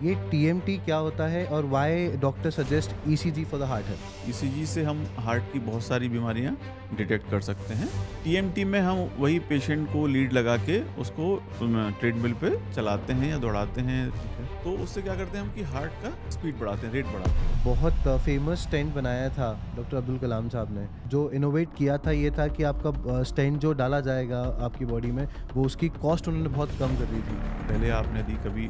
ये टीएमटी क्या होता है और why doctor suggest ECG for the heart health? ECG से हम हार्ट की बहुत सारी बीमारियां डिटेक्ट कर सकते हैं। टीएमटी में हम वही पेशेंट को लीड लगा के उसको ट्रेडमिल पे चलाते हैं या दौड़ाते हैं, तो उससे क्या करते हैं हम कि हार्ट का स्पीड बढ़ाते हैं, रेट बढ़ाते हैं। बहुत फेमस स्टेंट बनाया था डॉक्टर अब्दुल कलाम साहब ने। जो इनोवेट किया था ये था कि आपका स्टेंट जो डाला जाएगा आपकी बॉडी में, वो उसकी कॉस्ट उन्होंने बहुत कम कर दी थी। पहले आपने यदि कभी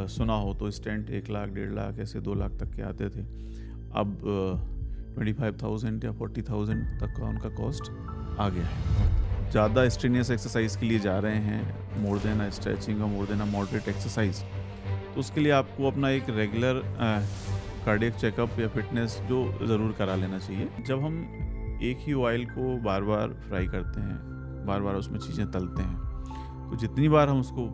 सुना हो तो स्टेंट 1 लाख 1.5 लाख ऐसे 2 लाख तक के आते थे। अब 25,000 या 40,000 तक का उनका कॉस्ट आ गया है। ज़्यादा स्ट्रेनियस एक्सरसाइज के लिए जा रहे हैं, मोर देन अ स्ट्रेचिंग और मोर देन अ मॉडरेट एक्सरसाइज, तो उसके लिए आपको अपना एक रेगुलर कार्डियक चेकअप या फिटनेस जो ज़रूर करा लेना चाहिए। जब हम एक ही ऑयल को बार बार फ्राई करते हैं, बार बार उसमें चीज़ें तलते हैं, तो जितनी बार हम उसको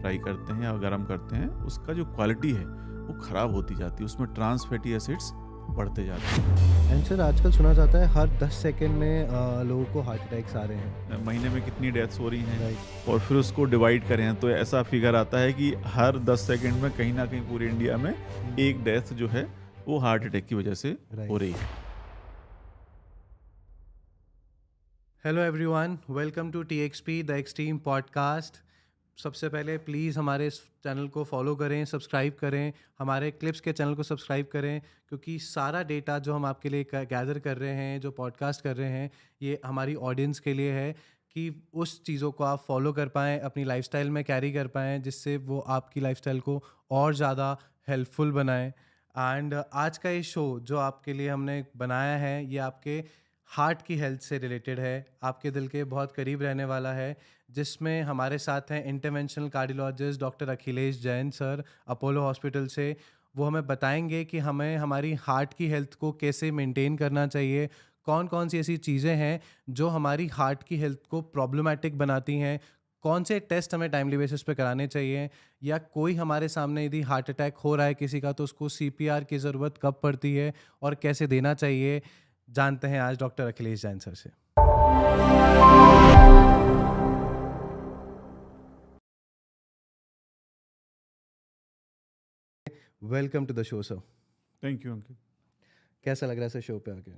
फ्राई करते हैं या गर्म करते हैं, उसका जो क्वालिटी है वो ख़राब होती जाती है, उसमें ट्रांस फैटी एसिड्स बढ़ते जाते हैं। एंड सर आजकल सुना जाता है हर 10 सेकंड में लोगों को हार्ट अटैक्स आ रहे हैं। महीने में कितनी डेथ्स हो रही हैं, राइट। और फिर उसको डिवाइड करें तो ऐसा फिगर आता है कि हर 10 सेकंड में कहीं ना कहीं पूरे इंडिया में एक डेथ जो है वो हार्ट अटैक की वजह से हो रही है। Hello everyone, welcome to TXP the extreme podcast. सबसे पहले प्लीज़ हमारे इस चैनल को फॉलो करें, सब्सक्राइब करें, हमारे क्लिप्स के चैनल को सब्सक्राइब करें, क्योंकि सारा डेटा जो हम आपके लिए गैदर कर रहे हैं, जो पॉडकास्ट कर रहे हैं, ये हमारी ऑडियंस के लिए है कि उस चीज़ों को आप फॉलो कर पाएँ, अपनी लाइफस्टाइल में कैरी कर पाएँ, जिससे वो आपकी लाइफस्टाइल को और ज़्यादा हेल्पफुल बनाएं। एंड आज का ये शो जो आपके लिए हमने बनाया है, ये आपके हार्ट की हेल्थ से रिलेटेड है, आपके दिल के बहुत करीब रहने वाला है, जिसमें हमारे साथ हैं interventional cardiologist doctor Akhilesh Jain sir, Apollo hospital से। वो हमें बताएंगे कि हमें हमारी हार्ट की हेल्थ को कैसे मेंटेन करना चाहिए, कौन कौन सी ऐसी चीज़ें हैं जो हमारी हार्ट की हेल्थ को प्रॉब्लमेटिक बनाती हैं, कौन से टेस्ट हमें टाइमली बेसिस पे कराने चाहिए, या कोई हमारे सामने यदि हार्ट अटैक हो रहा है किसी का तो उसको सीपीआर की ज़रूरत कब पड़ती है और कैसे देना चाहिए। जानते हैं आज डॉक्टर अखिलेश जैन सर से। Welcome to the show sir. Thank you Ankit. कैसा लग रहा है सर शो पे आके?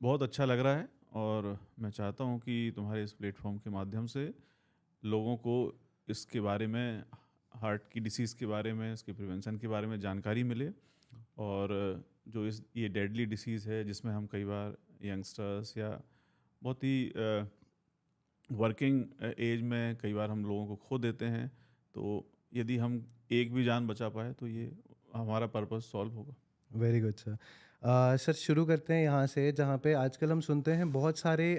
बहुत अच्छा लग रहा है, और मैं चाहता हूँ कि तुम्हारे इस प्लेटफॉर्म के माध्यम से लोगों को इसके बारे में, हार्ट की डिसीज़ के बारे में, इसके प्रिवेंशन के बारे में जानकारी मिले, और जो ये डेडली डिसीज़ है जिसमें हम कई बार यंगस्टर्स या बहुत ही वर्किंग एज में कई बार हम लोगों को खो देते हैं, तो यदि हम एक भी जान बचा पाए तो ये हमारा पर्पस सॉल्व होगा। Very good sir. सर शुरू करते हैं यहाँ से, जहाँ पे आजकल हम सुनते हैं बहुत सारे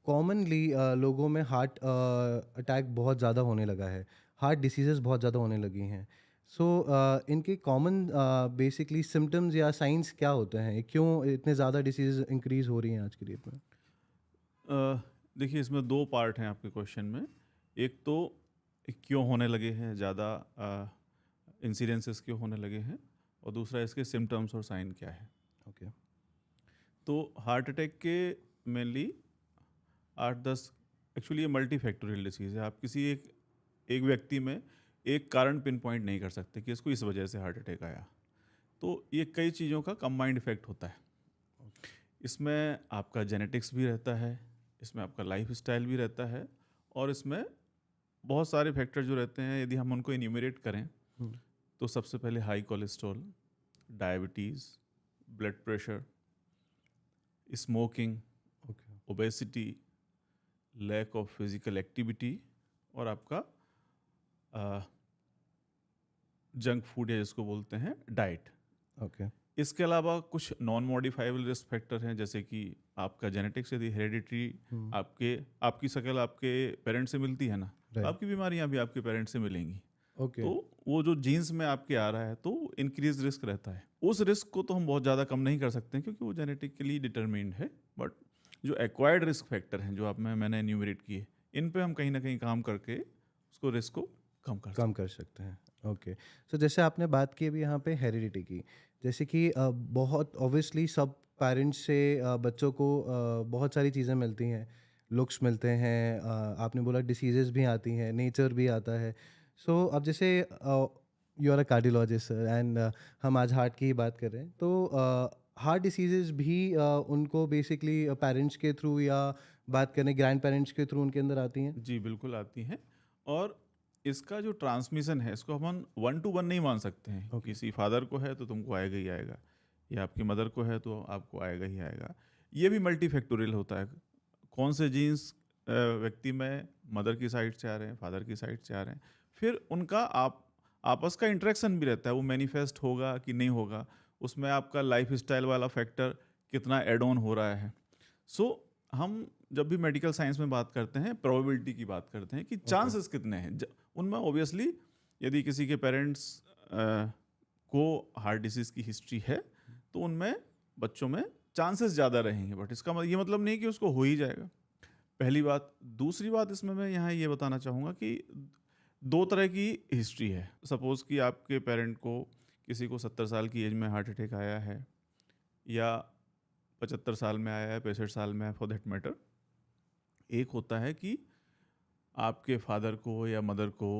कॉमनली लोगों में हार्ट अटैक बहुत ज़्यादा होने लगा है, हार्ट डिसीजेस बहुत ज़्यादा होने लगी हैं। सो इनके कॉमन बेसिकली सिम्टम्स या साइंस क्या होते हैं, क्यों इतने ज़्यादा डिसीजेज इंक्रीज हो रही हैं आज की डेट में? देखिए, इसमें दो पार्ट हैं आपके क्वेश्चन में। एक तो क्यों होने लगे हैं ज़्यादा, इंसिडेंसेस क्यों होने लगे हैं, और दूसरा इसके सिम्टम्स और साइन क्या है। ओके। तो हार्ट अटैक के मेनली 8-10, एक्चुअली ये मल्टी फैक्टोरियल डिसीज़ है। आप किसी एक व्यक्ति में एक कारण पिन पॉइंट नहीं कर सकते कि इसको इस वजह से हार्ट अटैक आया। तो ये कई चीज़ों का कंबाइंड इफेक्ट होता है। इसमें आपका जेनेटिक्स भी रहता है, इसमें आपका लाइफ स्टाइल भी रहता है, और इसमें बहुत सारे फैक्टर जो रहते हैं, यदि हम उनको इन्यूमरेट करें तो सबसे पहले high cholesterol, diabetes, blood pressure, smoking, okay. Obesity, lack of physical activity, और आपका जंक फूड या जिसको बोलते हैं डाइट। ओके। इसके अलावा कुछ नॉन मॉडिफाइबल रिस्क फैक्टर हैं, जैसे कि आपका जेनेटिक्स, यदि हेरिडिटरी, आपकी शक्ल आपके पेरेंट्स से मिलती है ना, तो आपकी बीमारियां भी आपके पेरेंट्स से मिलेंगी। ओके। तो वो जो जीन्स में आपके आ रहा है तो इंक्रीज रिस्क रहता है। उस रिस्क को तो हम बहुत ज़्यादा कम नहीं कर सकते हैं क्योंकि वो जेनेटिकली डिटरमिन्ड है, बट जो एक्वायर्ड रिस्क फैक्टर हैं जो मैंने एन्यूमरेट किए, इन पे हम कहीं ना कहीं काम करके उसको रिस्क को कम कर सकते हैं। ओके। सो जैसे आपने बात की अभी यहाँ पे हेरिडिटी की, जैसे कि बहुत ऑब्वियसली सब पेरेंट्स से बच्चों को बहुत सारी चीज़ें मिलती हैं, लुक्स मिलते हैं, आपने बोला डिसीजेस भी आती हैं, नेचर भी आता है। सो अब जैसे you are a cardiologist sir, and हम आज हार्ट की ही बात कर रहे हैं। तो हार्ट डिसीजेज भी उनको बेसिकली पेरेंट्स के थ्रू या बात करें ग्रैंड पेरेंट्स के थ्रू उनके अंदर आती हैं? जी बिल्कुल आती हैं। और इसका जो ट्रांसमिशन है इसको हम 1 to 1 नहीं मान सकते हैं। Okay. किसी फादर को है तो तुमको आएगा ही आएगा, या आपकी मदर को है तो आपको आएगा ही आएगा। ये भी मल्टीफैक्टोरियल होता है। कौन से जीन्स व्यक्ति में मदर की साइड से आ रहे हैं, फादर की साइड से आ रहे हैं, फिर उनका आपस का इंटरेक्शन भी रहता है, वो मैनिफेस्ट होगा कि नहीं होगा, उसमें आपका लाइफ स्टाइल वाला फैक्टर कितना एड ऑन हो रहा है। सो हम जब भी मेडिकल साइंस में बात करते हैं प्रोबेबिलिटी की बात करते हैं कि चांसेस कितने हैं। उनमें ऑब्वियसली यदि किसी के पेरेंट्स को हार्ट डिसीज़ की हिस्ट्री है तो उनमें बच्चों में चांसेस ज़्यादा रहेंगे, बट इसका ये मतलब नहीं कि उसको हो ही जाएगा, पहली बात। दूसरी बात इसमें मैं यहाँ ये बताना चाहूँगा कि 2 तरह की हिस्ट्री है। सपोज़ कि आपके पेरेंट को, किसी को 70 साल की एज में हार्ट अटैक आया है, या 75 साल में आया है, 65 साल में है, फॉर दैट मैटर। एक होता है कि आपके फादर को या मदर को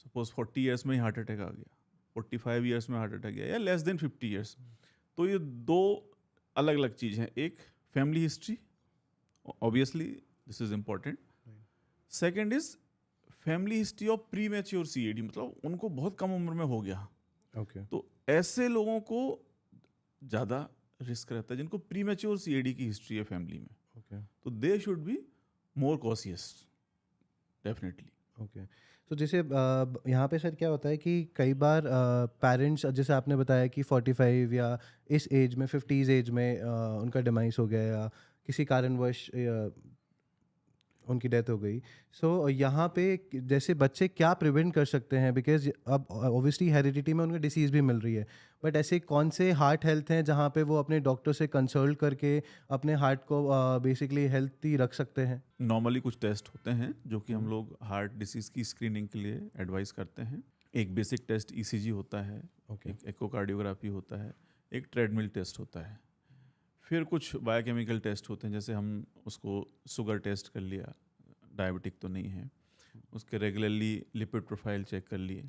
सपोज 40 ईयर्स में ही हार्ट अटैक आ गया, 45 ईयर्स में हार्ट अटैक गया, या लेस देन 50 ईयर्स। तो ये 2 अलग अलग चीज़ हैं। एक family history, obviously this is important. Second is family history of pre mature CAD, मतलब उनको बहुत कम उम्र में हो गया। Okay. तो ऐसे लोगों को ज़्यादा रिस्क रहता है जिनको प्री मैच्योर CAD की हिस्ट्री है फैमिली में। Okay. तो they should be more cautious definitely. Okay. तो जैसे यहाँ पे सर क्या होता है कि कई बार पेरेंट्स, जैसे आपने बताया कि 45 या इस एज में 50s एज में उनका डिमाइस हो गया या किसी कारणवश उनकी डेथ हो गई। सो यहाँ पे जैसे बच्चे क्या प्रिवेंट कर सकते हैं, बिकॉज अब ऑब्वियसली हेरिडिटी में उनको डिसीज़ भी मिल रही है, बट ऐसे कौन से हार्ट हेल्थ हैं जहाँ पे वो अपने डॉक्टर से कंसल्ट करके अपने हार्ट को बेसिकली हेल्थी रख सकते हैं? नॉर्मली कुछ टेस्ट होते हैं जो कि हम लोग हार्ट डिसीज़ की स्क्रीनिंग के लिए एडवाइस करते हैं। एक बेसिक टेस्ट ECG होता है, ओके। एक एकोकार्डियोग्राफी होता है, एक ट्रेडमिल टेस्ट होता है, फिर कुछ बायोकेमिकल टेस्ट होते हैं, जैसे हम उसको शुगर टेस्ट कर लिया, डायबिटिक तो नहीं है, उसके रेगुलरली लिपिड प्रोफाइल चेक कर लिए।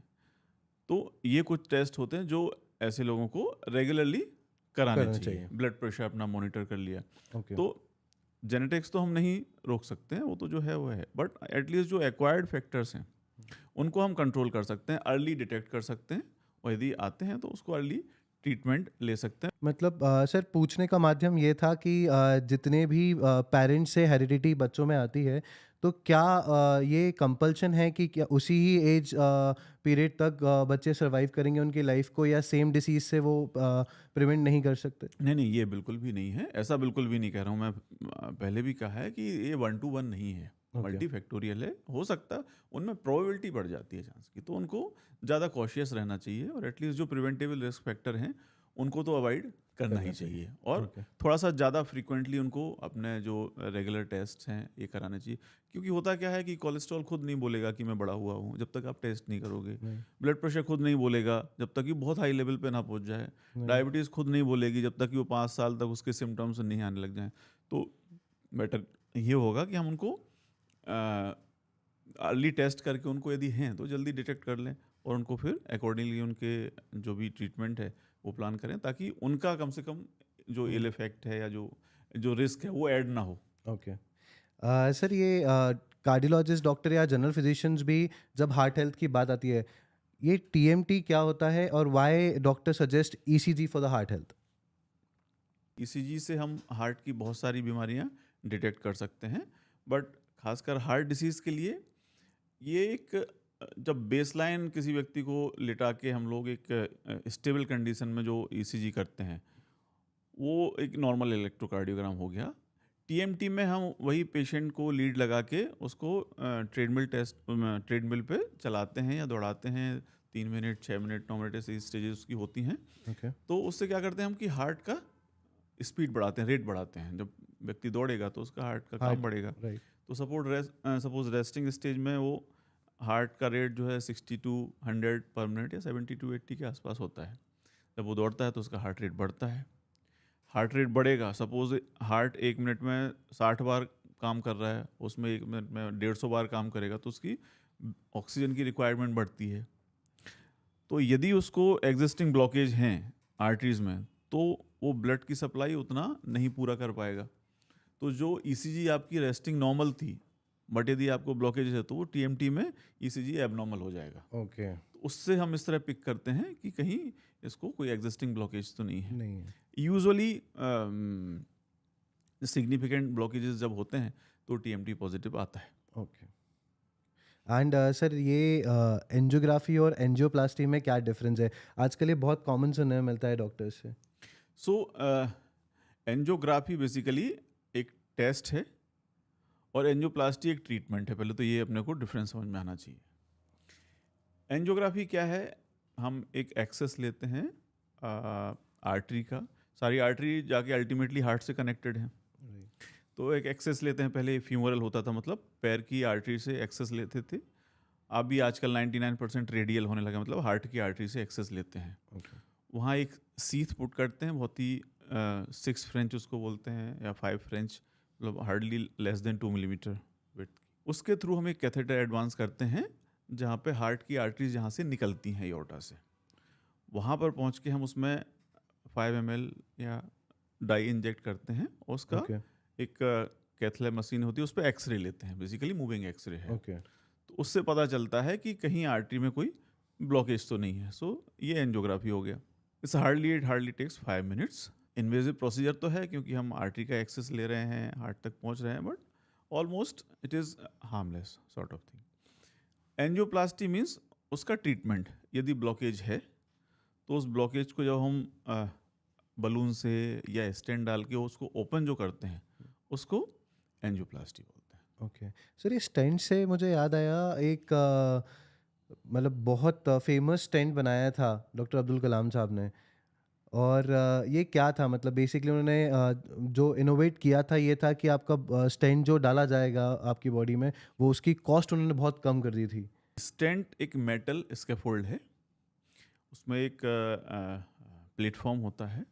तो ये कुछ टेस्ट होते हैं जो ऐसे लोगों को रेगुलरली कराने चाहिए। ब्लड प्रेशर अपना मॉनिटर कर लिया। ओके। तो जेनेटिक्स तो हम नहीं रोक सकते हैं, वो तो जो है वो है, बट एटलीस्ट जो एक्वायर्ड फैक्टर्स हैं उनको हम कंट्रोल कर सकते हैं, अर्ली डिटेक्ट कर सकते हैं, और यदि आते हैं तो उसको अर्ली ट्रीटमेंट ले सकते हैं। मतलब सर पूछने का माध्यम ये था कि जितने भी पेरेंट्स से हेरिडिटी बच्चों में आती है, तो क्या ये कंपल्शन है कि क्या उसी ही एज पीरियड तक बच्चे सरवाइव करेंगे उनकी लाइफ को, या सेम डिसीज से वो प्रिवेंट नहीं कर सकते? नहीं नहीं, ये बिल्कुल भी नहीं है, ऐसा बिल्कुल भी नहीं कह रहा हूँ मैं। पहले भी कहा है कि ये 1 to 1 नहीं है, मल्टीफैक्टोरियल है। हो सकता है उनमें प्रोबेबिलिटी बढ़ जाती है चांस की, तो उनको ज़्यादा कॉशियस रहना चाहिए, और एटलीस्ट जो प्रिवेंटेबल रिस्क फैक्टर हैं उनको तो अवॉइड करना ही चाहिए, और थोड़ा सा ज़्यादा फ्रीक्वेंटली उनको अपने जो रेगुलर टेस्ट हैं ये कराने चाहिए। क्योंकि होता क्या है कि कोलेस्ट्रॉल खुद नहीं बोलेगा कि मैं बड़ा हुआ हूँ जब तक आप टेस्ट नहीं करोगे। ब्लड प्रेशर खुद नहीं बोलेगा जब तक कि बहुत हाई लेवल पे ना पहुँच जाए। डायबिटीज़ खुद नहीं बोलेगी जब तक कि वो 5 साल तक उसके सिम्टम्स नहीं आने लग जाएँ। तो बेटर ये होगा कि हम उनको अर्ली टेस्ट करके उनको यदि हैं तो जल्दी डिटेक्ट कर लें, और उनको फिर अकॉर्डिंगली उनके जो भी ट्रीटमेंट है वो प्लान करें, ताकि उनका कम से कम जो इल इफेक्ट है या जो रिस्क है वो ऐड ना हो। ओके। सर ये कार्डियोलॉजिस्ट डॉक्टर या जनरल फिजिशियंस भी जब हार्ट हेल्थ की बात आती है, ये TMT क्या होता है और why doctor suggest ECG for the heart health? ECG से हम हार्ट की बहुत सारी बीमारियां डिटेक्ट कर सकते हैं, बट खासकर हार्ट डिसीज़ के लिए ये एक जब बेसलाइन किसी व्यक्ति को लिटा के हम लोग एक स्टेबल कंडीशन में जो ECG करते हैं वो एक नॉर्मल इलेक्ट्रोकार्डियोग्राम हो गया। TMT में हम वही पेशेंट को लीड लगा के उसको ट्रेडमिल पे चलाते हैं या दौड़ाते हैं, 3 मिनट 6 मिनट 9 मिनट ऐसी स्टेजेस उसकी होती हैं। ओके। तो उससे क्या करते हैं हम कि हार्ट का स्पीड बढ़ाते हैं, रेट बढ़ाते हैं। जब व्यक्ति दौड़ेगा तो उसका हार्ट का काम बढ़ेगा। राइट। तो सपोज रेस्टिंग स्टेज में वो हार्ट का रेट जो है 60 to 100 पर मिनट या 70 to 80 के आसपास होता है। जब वो दौड़ता है तो उसका हार्ट रेट बढ़ता है। हार्ट रेट बढ़ेगा, सपोज हार्ट 1 मिनट में 60 बार काम कर रहा है, उसमें 1 मिनट में 150 बार काम करेगा, तो उसकी ऑक्सीजन की रिक्वायरमेंट बढ़ती है। तो यदि उसको एग्जिस्टिंग ब्लॉकेज हैं आर्टरीज में तो वो ब्लड की सप्लाई उतना नहीं पूरा कर पाएगा। तो जो ईसीजी आपकी रेस्टिंग नॉर्मल थी, बट यदि आपको ब्लॉकेज है तो वो टीएमटी में ईसीजी एबनॉर्मल हो जाएगा। ओके। तो उससे हम इस तरह पिक करते हैं कि कहीं इसको कोई एग्जिस्टिंग ब्लॉकेज तो नहीं है। नहीं है। यूजुअली सिग्निफिकेंट ब्लॉकेजेस जब होते हैं तो टीएमटी पॉजिटिव आता है। ओके। एंड सर ये एंजियोग्राफी और एंजियोप्लास्टी में क्या डिफरेंस है? आजकल ये बहुत कॉमन सुनने में मिलता है डॉक्टर्स से। सो एंजियोग्राफी बेसिकली एक टेस्ट है और एंजियोप्लास्टी एक ट्रीटमेंट है। पहले तो ये अपने को डिफरेंस समझ में आना चाहिए। एंजियोग्राफी क्या है? हम एक एक्सेस लेते हैं आर्टरी का। सारी आर्टरी जाके अल्टीमेटली हार्ट से कनेक्टेड हैं। तो एक एक्सेस लेते हैं। पहले फ्यूमरल होता था, मतलब पैर की आर्टरी से एक्सेस लेते थे। अभी आजकल 99% रेडियल होने लगा, मतलब हार्ट की आर्टरी से एक्सेस लेते हैं। वहाँ एक सीथ पुट करते हैं, बहुत ही 6 फ्रेंच उसको बोलते हैं, या 5 फ्रेंच, मतलब hardly less than 2 millimetre width. उसके थ्रू हम एक कैथेटर एडवांस करते हैं जहाँ पे हार्ट की आर्टरीज जहाँ से निकलती हैं एओर्टा से। वहाँ पर पहुँच के हम उसमें 5 ml या डाई इंजेक्ट करते हैं और उसका एक कैथलैब मशीन होती है, उस पर एक्सरे लेते हैं। बेसिकली मूविंग एक्सरे है। तो उससे पता चलता है कि कहीं आर्टरी में कोई ब्लॉकेज तो नहीं है। सो ये एंजियोग्राफी हो गया। It's hardly takes 5 minutes. Invasive procedure तो है क्योंकि हम आर्टरी का एक्सेस ले रहे हैं, हार्ट तक पहुंच रहे हैं, but almost it is harmless sort of thing. Angioplasty means उसका ट्रीटमेंट। यदि ब्लॉकेज है तो उस ब्लॉकेज को जब हम बलून से या स्टेंट डाल के उसको ओपन जो करते हैं उसको एंजियोप्लास्टी बोलते हैं। ओके सर, ये स्टेंट से मुझे याद आया, एक मतलब बहुत फेमस स्टेंट बनाया था डॉक्टर अब्दुल कलाम साहब ने। और ये क्या था? मतलब बेसिकली उन्होंने जो इनोवेट किया था ये था कि आपका स्टेंट जो डाला जाएगा आपकी बॉडी में, वो उसकी कॉस्ट उन्होंने बहुत कम कर दी थी। स्टेंट एक मेटल स्कैफोल्ड है, उसमें एक प्लेटफॉर्म होता है,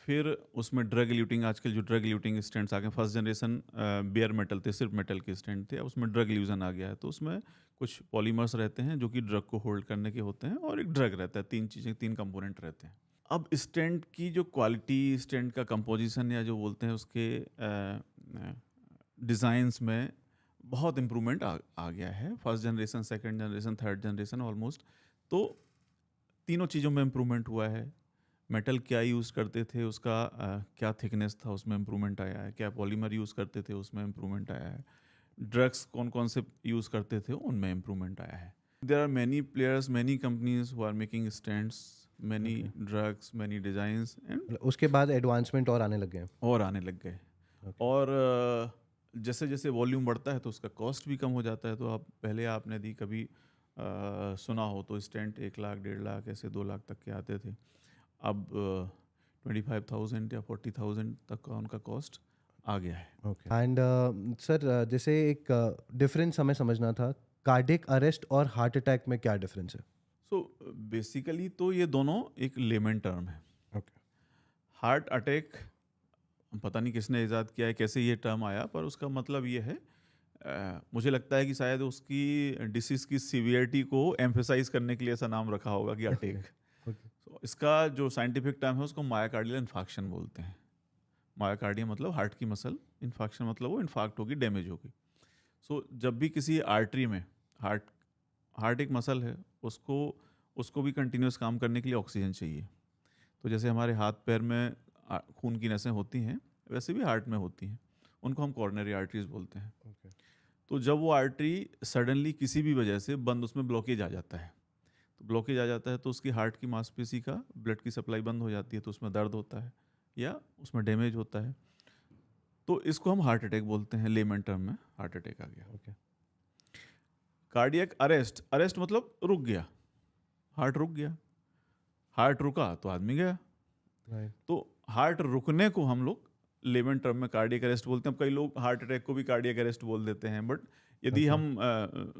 फिर उसमें ड्रग ल्यूटिंग, आजकल जो ड्रग ल्यूटिंग स्टेंट्स आ गए, फर्स्ट जनरेशन बेयर मेटल थे, सिर्फ मेटल के स्टेंट थे, अब उसमें ड्रग ल्यूजन आ गया है। तो उसमें कुछ पॉलीमर्स रहते हैं जो कि ड्रग को होल्ड करने के होते हैं, और एक ड्रग रहता है। 3 चीज़ें, 3 कंपोनेंट रहते हैं। अब स्टेंट की जो क्वालिटी, स्टेंट का कंपोजिशन या जो बोलते हैं उसके डिज़ाइंस में बहुत इम्प्रूवमेंट आ गया है। First generation, second generation, third generation almost. तो तीनों चीज़ों में इम्प्रूवमेंट हुआ है। मेटल क्या यूज़ करते थे, उसका क्या थिकनेस था, उसमें इम्प्रूवमेंट आया है। क्या पॉलीमर यूज़ करते थे, उसमें इम्प्रूवमेंट आया है। ड्रग्स कौन कौन से यूज़ करते थे, उनमें इम्प्रूवमेंट आया है। There are many players, many companies who are making stands, many drugs, many designs, and उसके बाद एडवांसमेंट और आने लग गए। और आने लग गए। और जैसे जैसे वॉल्यूम बढ़ता है तो उसका कॉस्ट भी कम हो जाता है। तो आप पहले आपने दी कभी सुना हो तो स्टेंट 1 लाख, 1.5 लाख, ऐसे 2 लाख तक के आते थे। अब 25,000 या 40,000 तक का उनका कॉस्ट आ गया है। ओके। एंड सर, जैसे एक डिफरेंस हमें समझना था, कार्डियक अरेस्ट और हार्ट अटैक में क्या डिफरेंस है? सो बेसिकली तो ये दोनों एक लेमन टर्म है। ओके। हार्ट अटैक पता नहीं किसने इजाद किया है, कैसे ये टर्म आया, पर उसका मतलब ये है, मुझे लगता है कि शायद उसकी डिसीज की सीवियरिटी को एम्फेसाइज करने के लिए ऐसा नाम रखा होगा कि अटैक। So, इसका जो साइंटिफिक टर्म है उसको मायोकार्डियल इन्फाक्शन बोलते हैं। मायोकार्डियम मतलब हार्ट की मसल, इन्फाक्शन मतलब वो इन्फाक्ट होगी, डैमेज होगी। सो जब भी किसी आर्टरी में, हार्ट एक मसल है, उसको भी कंटिन्यूस काम करने के लिए ऑक्सीजन चाहिए। तो जैसे हमारे हाथ पैर में खून की नसें होती हैं, वैसे भी हार्ट में होती हैं। उनको हम कॉर्नरी आर्टरीज बोलते हैं। तो जब वो आर्टरी सडनली किसी भी वजह से बंद, उसमें ब्लॉकेज आ जाता है, तो ब्लॉकेज आ जाता है तो उसकी हार्ट की मांसपेशी का ब्लड की सप्लाई बंद हो जाती है, तो उसमें दर्द होता है या उसमें डैमेज होता है। तो इसको हम हार्ट अटैक बोलते हैं। लेमन टर्म में हार्ट अटैक आ गया। ओके। कार्डियक अरेस्ट मतलब रुक गया, हार्ट रुक गया। हार्ट रुका तो आदमी गया। तो हार्ट रुकने को हम लोग लेमन टर्म में कार्डियक अरेस्ट बोलते हैं। अब कई लोग हार्ट अटैक को भी कार्डियक अरेस्ट बोल देते हैं, बट यदि हम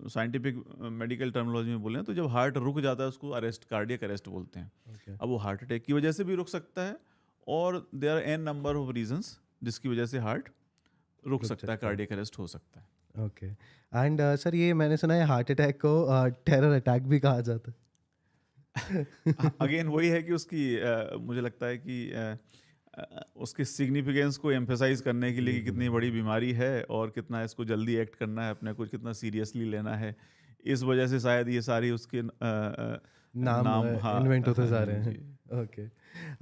साइंटिफिक मेडिकल टर्मिनोलॉजी में बोलें तो जब हार्ट रुक जाता है उसको अरेस्ट, कार्डियक अरेस्ट बोलते हैं। अब वो हार्ट अटैक की वजह से भी रुक सकता है, और there are an number of reasons जिसकी वजह से हार्ट रुक सकता है, कार्डियक अरेस्ट हो सकता है। ओके। एंड सर, ये मैंने सुना है हार्ट अटैक को टेरर अटैक भी कहा जाता है। अगेन वही है कि उसकी मुझे लगता है कि उसके सिग्निफिकेंस को एम्फेसाइज करने के लिए कि बिल्कुल, कितनी बड़ी बिल्कुल। बीमारी है और कितना इसको जल्दी एक्ट करना है, अपने को कितना सीरियसली लेना है, इस वजह से शायद ये सारी उसके नाम नाम, हाँ इन्वेंट होते हाँ जा हाँ रहे हैं। जी। ओके।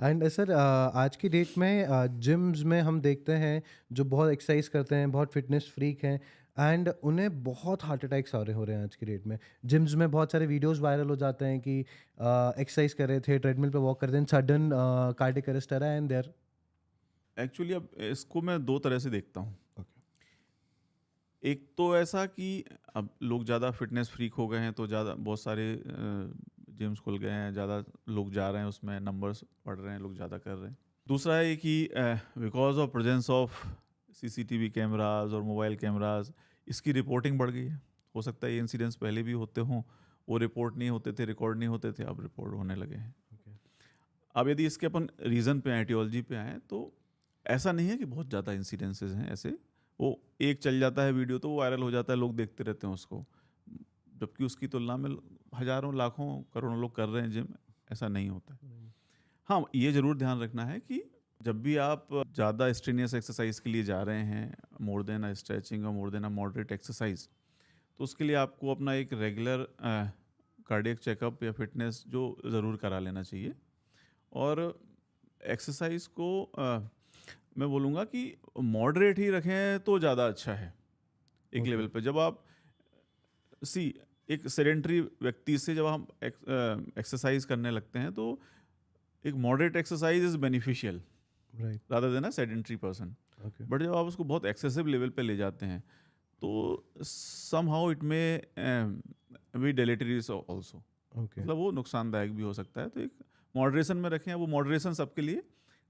एंड सर, आज की डेट में जिम्स में हम देखते हैं जो बहुत एक्सरसाइज करते हैं, बहुत फिटनेस फ्रीक हैं, एंड उन्हें बहुत हार्ट अटैक्स आ रहे हो रहे हैं आज की डेट में। जिम्स में बहुत सारे वीडियोस वायरल हो जाते हैं कि एक्सरसाइज कर रहे थे, ट्रेडमिल पे वॉक कर रहे थे, सडन कार्डियक अरेस्ट आ रहा है एंड देयर। एक्चुअली अब इसको मैं दो तरह से देखता हूँ। ओके। एक तो ऐसा कि अब लोग ज़्यादा फिटनेस फ्रीक हो गए हैं, तो ज़्यादा बहुत सारे जिम्स खुल गए हैं, ज़्यादा लोग जा रहे हैं, उसमें नंबर्स बढ़ रहे हैं, लोग ज़्यादा कर रहे हैं। दूसरा है कि because of presence of CCTV cameras और मोबाइल कैमराज, इसकी रिपोर्टिंग बढ़ गई है। हो सकता है ये इंसिडेंट्स पहले भी होते हों, वो रिपोर्ट नहीं होते थे, रिकॉर्ड नहीं होते थे, अब रिपोर्ट होने लगे हैं। ओके। अब यदि इसके अपन रीज़न पे आए, एटियोलॉजी पे आए, तो ऐसा नहीं है कि बहुत ज़्यादा इंसिडेंसेस हैं ऐसे। वो एक चल जाता है वीडियो तो वो वायरल हो जाता है, लोग देखते रहते हैं उसको, जबकि उसकी तुलना में हज़ारों लाखों करोड़ों लोग कर रहे हैं जिम। ऐसा नहीं होता है। हाँ, ये ज़रूर ध्यान रखना है कि जब भी आप ज़्यादा स्ट्रेनियस एक्सरसाइज के लिए जा रहे हैं, मोर देन अ स्ट्रेचिंग और मोर देन अ मॉडरेट एक्सरसाइज, तो उसके लिए आपको अपना एक रेगुलर कार्डियक चेकअप या फिटनेस जो ज़रूर करा लेना चाहिए। और एक्सरसाइज को मैं बोलूँगा कि मॉडरेट ही रखें तो ज़्यादा अच्छा है। एक ओके। लेवल पे जब आप सी एक सेडेंटरी व्यक्ति से जब हम एक्सरसाइज करने लगते हैं, तो एक moderate exercise is beneficial right. Rather than a sedentary person. Okay. But जब आप उसको बहुत एक्सेसिव लेवल पे ले जाते हैं, तो somehow it may be deleterious also, okay. मतलब वो नुकसानदायक भी हो सकता है। तो एक मॉडरेशन में रखें। वो मॉडरेशन सबके लिए,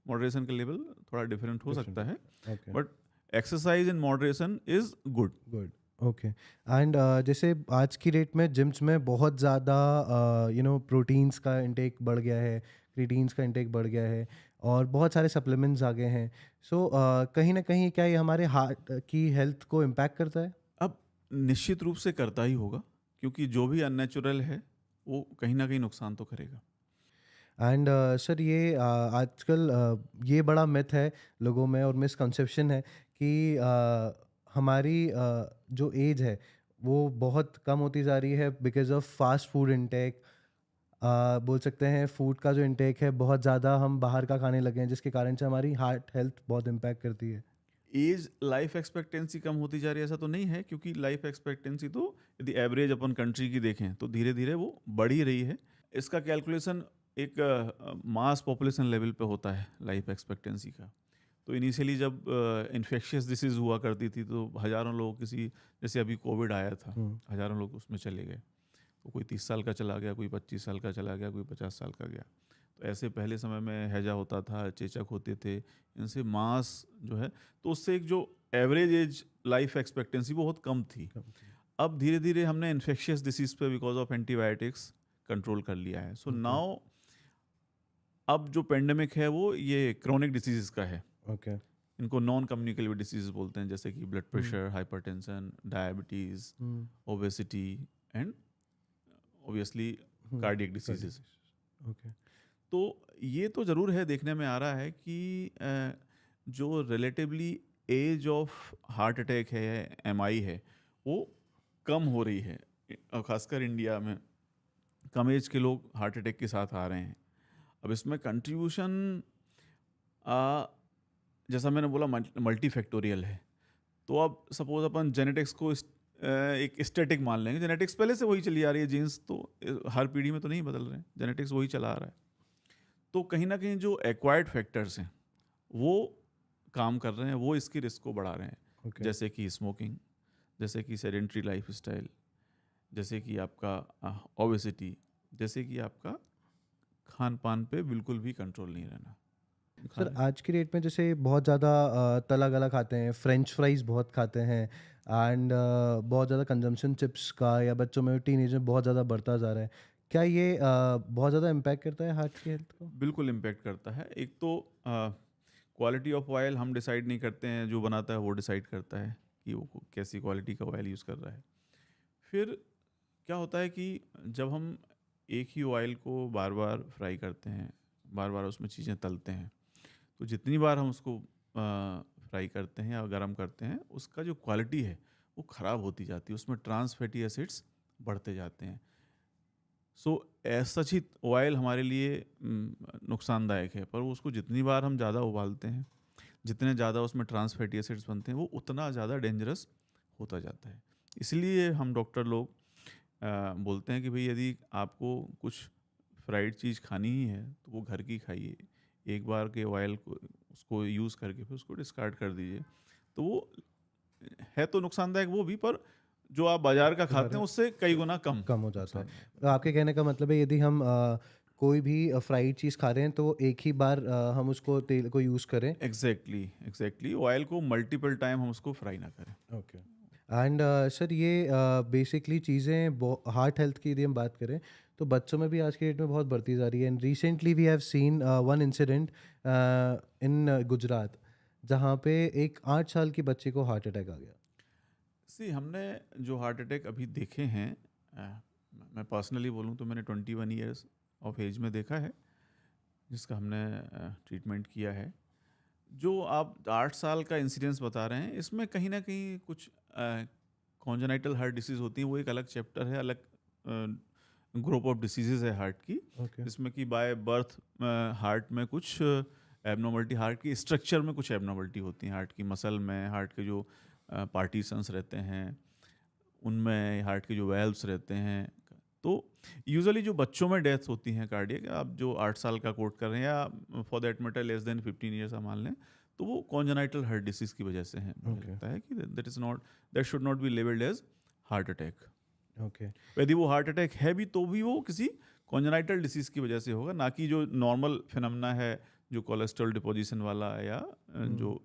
मॉडरेशन का लेवल थोड़ा डिफरेंट हो सकता है, different. Okay. But exercise in moderation is good. Good. Okay. And जैसे आज की डेट में जिम्स में बहुत ज़्यादा प्रोटीन्स का इंटेक बढ़ गया है, क्रिएटिन्स का इंटेक बढ़ गया है, और बहुत सारे सप्लीमेंट्स आ गए हैं। सो कहीं ना कहीं क्या ये हमारे हार्ट की हेल्थ को इम्पैक्ट करता है? अब निश्चित रूप से करता ही होगा, क्योंकि जो भी अननेचुरल है वो कहीं ना कहीं नुकसान तो करेगा। एंड सर, ये आजकल ये बड़ा मिथ है लोगों में और मिसकंसेप्शन है कि हमारी जो एज है वो बहुत कम होती जा रही है because of fast food intake. बोल सकते हैं फूड का जो इंटेक है बहुत ज़्यादा हम बाहर का खाने लगे हैं, जिसके कारण से हमारी हार्ट हेल्थ बहुत इम्पैक्ट करती है। एज लाइफ एक्सपेक्टेंसी कम होती जा रही है ऐसा तो नहीं है, क्योंकि लाइफ एक्सपेक्टेंसी तो यदि एवरेज अपन कंट्री की देखें तो धीरे धीरे वो बढ़ ही रही है। इसका कैलकुलेशन एक मास पॉपुलेशन लेवल पे होता है लाइफ एक्सपेक्टेंसी का। तो इनिशियली जब इन्फेक्शियस डिसीज़ हुआ करती थी, तो हज़ारों लोग, किसी जैसे अभी कोविड आया था, हम्म। हज़ारों लोग उसमें चले गए। तो कोई 30 साल का चला गया, कोई 25 साल का चला गया, कोई 50 साल का गया। तो ऐसे पहले समय में हैजा होता था, चेचक होते थे, इनसे मास जो है, तो उससे एक जो एवरेज एज लाइफ एक्सपेक्टेंसी वो बहुत कम थी। कम थी। अब धीरे धीरे हमने इन्फेक्शियस डिसीज़ पे बिकॉज ऑफ एंटीबायोटिक्स कंट्रोल कर लिया है। So okay. नाउ अब जो पेंडेमिक है वो ये क्रोनिक डिसीज़ का है। ओके। इनको नॉन कम्युनिकेबल डिसीज़ बोलते हैं, जैसे कि blood hmm. Pressure, hypertension, diabetes, hmm. Obesity and obviously cardiac diseases. Okay. तो ये तो ज़रूर है, देखने में आ रहा है कि जो relatively age of heart attack है, एमआई है, वो कम हो रही है। और ख़ासकर इंडिया में कम एज के लोग हार्ट अटैक के साथ आ रहे हैं। अब इसमें कंट्रीब्यूशन जैसा मैंने बोला मल्टी फैक्टोरियल है। तो अब सपोज अपन जेनेटिक्स को एक स्टैटिक मान लेंगे। जेनेटिक्स पहले से वही चली आ रही है, जीन्स तो हर पीढ़ी में तो नहीं बदल रहे हैं, जेनेटिक्स वही चला आ रहा है। तो कहीं ना कहीं जो एक्वायर्ड फैक्टर्स हैं वो काम कर रहे हैं, वो इसकी रिस्क को बढ़ा रहे हैं। ओके। जैसे कि स्मोकिंग, जैसे कि सेडेंट्री लाइफ स्टाइल, जैसे कि आपका ओबेसिटी, जैसे कि आपका खान पान पे बिल्कुल भी कंट्रोल नहीं रहना। सर, खाने आज की डेट में जैसे बहुत ज़्यादा तला गला खाते हैं, फ्रेंच फ्राइज़ बहुत खाते हैं, एंड बहुत ज़्यादा कंजम्पशन चिप्स का या बच्चों में टीनेज में बहुत ज़्यादा बढ़ता जा रहा है। क्या ये बहुत ज़्यादा इम्पैक्ट करता है हार्ट की हेल्थ को? बिल्कुल इम्पेक्ट करता है। एक तो क्वालिटी ऑफ ऑयल हम डिसाइड नहीं करते हैं, जो बनाता है वो डिसाइड करता है कि वो कैसी क्वालिटी का ऑयल यूज़ कर रहा है। फिर क्या होता है कि जब हम एक ही ऑयल को बार बार फ्राई करते हैं, बार बार उसमें चीज़ें तलते हैं, तो जितनी बार हम उसको फ्राई करते हैं या गर्म करते हैं, उसका जो क्वालिटी है वो ख़राब होती जाती है, उसमें ट्रांस फैटी एसिड्स बढ़ते जाते हैं। सो एज सच ही ऑयल हमारे लिए नुकसानदायक है, पर उसको जितनी बार हम ज़्यादा उबालते हैं, जितने ज़्यादा उसमें ट्रांस फैटी एसिड्स बनते हैं, वो उतना ज़्यादा डेंजरस होता जाता है। इसलिए हम डॉक्टर लोग बोलते हैं कि भाई यदि आपको कुछ फ्राइड चीज़ खानी ही है तो वो घर की खाइए, एक बार के ऑयल को उसको यूज़ करके फिर उसको डिस्कार्ड कर दीजिए। तो वो है तो नुकसानदायक वो भी, पर जो आप बाजार का खाते हैं उससे कई गुना कम कम हो जाता है। नुकसान। तो आपके कहने का मतलब है यदि हम कोई भी फ्राइड चीज़ खा रहे हैं तो एक ही बार हम उसको तेल को यूज़ करें। एग्जैक्टली ऑयल को मल्टीपल टाइम हम उसको फ्राई ना करें। ओके। एंड सर ये बेसिकली चीज़ें हार्ट हेल्थ की यदि हम बात करें तो बच्चों में भी आज के डेट में बहुत बढ़ती जा रही है। And recently we have seen one incident in Gujarat जहाँ पे एक 8 साल की बच्चे को हार्ट अटैक आ गया। हमने जो हार्ट अटैक अभी देखे हैं, मैं पर्सनली बोलूँ तो मैंने 21 ईयर्स ऑफ एज में देखा है जिसका हमने ट्रीटमेंट किया है। जो आप 8 साल का इंसिडेंस बता रहे हैं, इसमें कहीं ना कहीं कुछ कॉन्जेनाइटल हार्ट डिसीज़ होती हैं, वो एक अलग चैप्टर है, अलग ग्रुप ऑफ डिसीजेज है हार्ट की, जिसमें कि बाय बर्थ हार्ट में कुछ एबनॉर्मलिटी, हार्ट की स्ट्रक्चर में कुछ एबनॉर्मलिटी होती है, हार्ट की मसल में, हार्ट के जो पार्टीशंस रहते हैं उनमें, हार्ट के जो वेल्व्स रहते हैं। तो यूजुअली जो बच्चों में डेथ्स होती हैं कार्डियक, आप जो 8 साल का कोट कर रहे हैं या for that matter less than 15 years आप मान लें, तो वो कॉन्जेनाइटल हार्ट डिसीज की वजह से है। मुझे लगता है कि that should not be labelled as heart attack. Okay. यदि वो हार्ट अटैक है भी तो भी वो किसी कॉन्जेनाइटल डिसीज की वजह से होगा, ना कि जो नॉर्मल फिनोमेना है जो कोलेस्ट्रॉल डिपोजिशन वाला या जो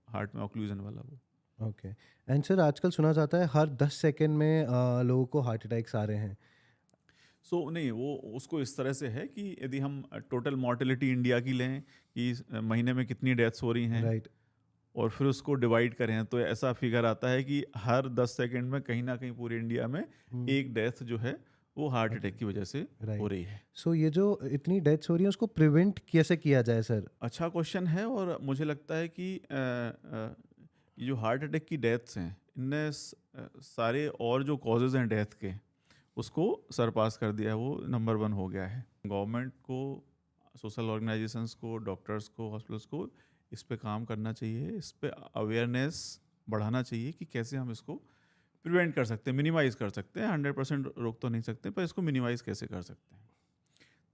हार्ट में ऑक्लूजन वाला वो। ओके। एंड सर आजकल सुना जाता है हर 10 सेकंड में लोगों को हार्ट अटैक्स आ रहे हैं। नहीं, वो उसको इस तरह से है कि यदि हम टोटल मॉर्टेलिटी इंडिया की लें कि महीने में कितनी डेथ्स हो रही हैं, राइट। और फिर उसको डिवाइड करें तो ऐसा फिगर आता है कि हर 10 सेकंड में कहीं ना कहीं पूरे इंडिया में एक डेथ जो है वो हार्ट अटैक की वजह से हो रही है। सो ये जो इतनी डेथ्स हो रही हैं उसको प्रिवेंट कैसे किया जाए सर? अच्छा क्वेश्चन है, और मुझे लगता है कि ये जो हार्ट अटैक की डेथ्स हैं, इनने सारे और जो कॉजेज हैं डेथ के उसको सरपास कर दिया है, वो नंबर 1 हो गया है। गवर्नमेंट को, सोशल ऑर्गेनाइजेशंस को, डॉक्टर्स को, हॉस्पिटल्स को इस पे काम करना चाहिए, इस पे अवेयरनेस बढ़ाना चाहिए कि कैसे हम इसको प्रिवेंट कर सकते हैं, मिनिमाइज कर सकते हैं। 100% रोक तो नहीं सकते, पर इसको मिनिमाइज कैसे कर सकते हैं।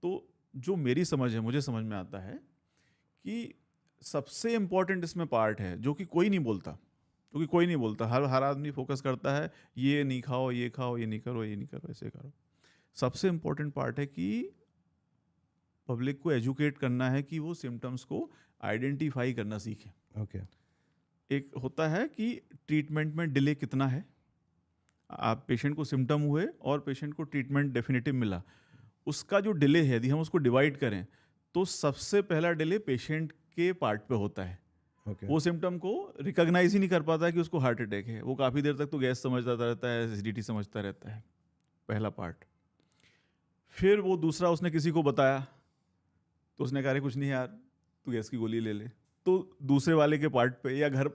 तो जो मेरी समझ है, मुझे समझ में आता है कि सबसे इम्पोर्टेंट इसमें पार्ट है जो कि कोई नहीं बोलता, क्योंकि कोई नहीं बोलता, हर आदमी फोकस करता है ये नहीं खाओ, ये खाओ, ये नहीं करो, ये नहीं करो, ऐसे करो। सबसे इम्पोर्टेंट पार्ट है कि पब्लिक को एजुकेट करना है कि वो सिम्टम्स को आइडेंटिफाई करना सीखें। ओके। एक होता है कि ट्रीटमेंट में डिले कितना है, आप पेशेंट को सिम्टम हुए और पेशेंट को ट्रीटमेंट डेफिनेटिव मिला, उसका जो डिले है यदि हम उसको डिवाइड करें तो सबसे पहला डिले पेशेंट के पार्ट पे होता है। वो सिम्टम को रिकॉग्नाइज ही नहीं कर पाता है कि उसको हार्ट अटैक है, वो काफ़ी देर तक तो गैस समझता रहता है, एसिडिटी समझता रहता है, पहला पार्ट। फिर वो दूसरा उसने किसी को बताया तो उसने कहा कुछ नहीं यार, तू गैस की गोली ले ले, तो दूसरे वाले के पार्ट पे, या घर,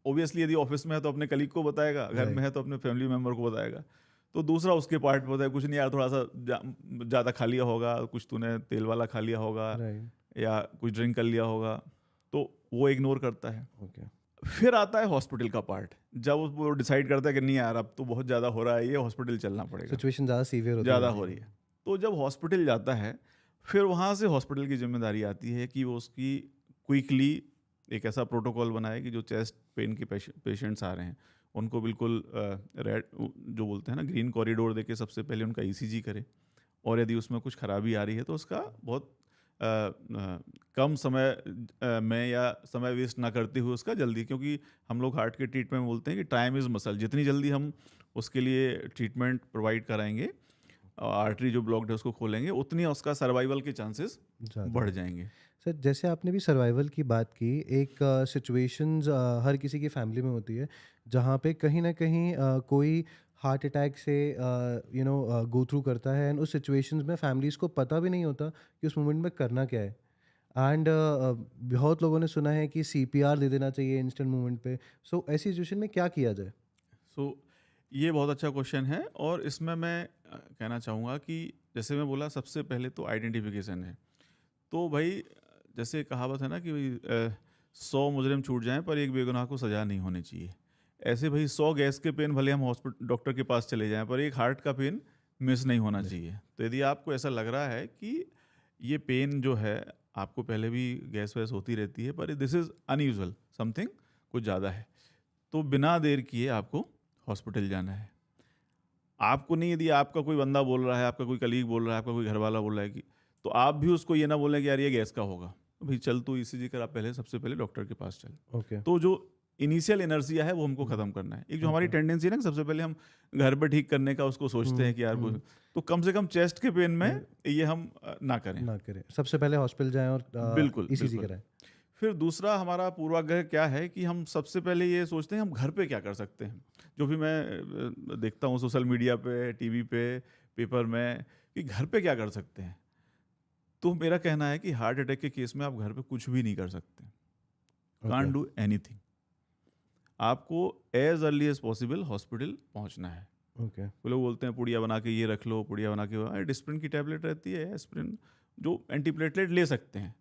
ऑब्वियसली यदि ऑफिस में है तो अपने कलीग को बताएगा, घर में है तो अपने फैमिली मेम्बर को बताएगा, तो दूसरा उसके पार्ट पे बताएगा कुछ नहीं यार, थोड़ा सा ज़्यादा खा लिया होगा, कुछ तूने तेल वाला खा लिया होगा, या कुछ ड्रिंक कर लिया होगा, तो वो इग्नोर करता है। फिर आता है हॉस्पिटल का पार्ट, जब वो डिसाइड करता है कि नहीं यार अब तो बहुत ज़्यादा हो रहा है, ये हॉस्पिटल चलना पड़ेगा, सिचुएशन ज़्यादा सीवियर ज़्यादा हो रही है। तो जब हॉस्पिटल जाता है, फिर वहाँ से हॉस्पिटल की जिम्मेदारी आती है कि वो उसकी क्विकली एक ऐसा प्रोटोकॉल बनाए कि जो चेस्ट पेन के पेशेंट्स आ रहे हैं उनको बिल्कुल रेड, जो बोलते हैं ना, ग्रीन कॉरिडोर देके सबसे पहले उनका ईसीजी करे, और यदि उसमें कुछ खराबी आ रही है तो उसका बहुत कम समय में या समय वेस्ट ना करते हुए उसका जल्दी, क्योंकि हम लोग हार्ट के ट्रीटमेंट में बोलते हैं कि टाइम इज़ मसल, जितनी जल्दी हम उसके लिए ट्रीटमेंट प्रोवाइड कराएंगे, आर्टरी जो ब्लॉक्ड है उसको खोलेंगे, उतनी उसका सर्वाइवल के चांसेस बढ़ जाएंगे। सर जैसे आपने भी सर्वाइवल की बात की, एक सिचुएशंस हर किसी की फैमिली में होती है जहाँ पे कहीं ना कहीं कोई हार्ट अटैक से गो थ्रू करता है, एंड उस सिचुएशंस में फैमिलीज़ को पता भी नहीं होता कि उस मोमेंट में करना क्या है। एंड बहुत लोगों ने सुना है कि सीपीआर दे देना चाहिए इंस्टेंट मोमेंट पे। सो ऐसी सिचुएशन में क्या किया जाए? सो ये बहुत अच्छा क्वेश्चन है, और इसमें मैं कहना चाहूँगा कि जैसे मैं बोला, सबसे पहले तो आइडेंटिफिकेशन है। तो भाई, जैसे कहावत है ना कि भाई 100 मुजरिम छूट जाएं पर एक बेगुनाह को सज़ा नहीं होनी चाहिए। ऐसे भाई 100 गैस के पेन भले हम हॉस्पिटल डॉक्टर के पास चले जाएं, पर एक हार्ट का पेन मिस नहीं होना नहीं। चाहिए। तो यदि आपको ऐसा लग रहा है कि ये पेन जो है, आपको पहले भी गैस वैस होती रहती है, पर दिस इज़ अनयूजुअल समथिंग, कुछ ज़्यादा है, तो बिना देर किए आपको हॉस्पिटल जाना है। आपको नहीं, यदि आपका कोई बंदा बोल रहा है, आपका कोई कलीग बोल रहा है, आपका कोई घर वाला बोल रहा है कि, तो आप भी उसको ये ना बोलें कि यार ये गैस का होगा, तो भाई चल तू ईसीजी करा, पहले सबसे पहले डॉक्टर के पास चल। ओके। तो जो इनिशियल एनर्जिया है वो हमको खत्म करना है। एक जो हमारी ओके। टेंडेंसी है ना कि सबसे पहले हम घर पे ठीक करने का उसको सोचते हैं कि यार तो कम से कम चेस्ट के पेन में ये हम ना करें। ना करें, सबसे पहले हॉस्पिटल जाएं और बिल्कुल ईसीजी बिल्कुल। कराएं। फिर दूसरा हमारा पूर्वाग्रह क्या है कि हम सबसे पहले ये सोचते हैं हम घर पे क्या कर सकते हैं। जो भी मैं देखता हूँ सोशल मीडिया पे, टीवी पे, पेपर में, कि घर पे क्या कर सकते हैं। तो मेरा कहना है कि हार्ट अटैक के केस में आप घर पे कुछ भी नहीं कर सकते, कांट ओके। Do anything. आपको as early as possible hospital पहुंचना है। ओके। वो लोग बोलते हैं पुड़िया बना के ये रख लो, पुड़िया बना के, डिस्प्रिन की टैबलेट रहती है, एस्प्रिन, जो एंटीप्लेटलेट ले सकते हैं,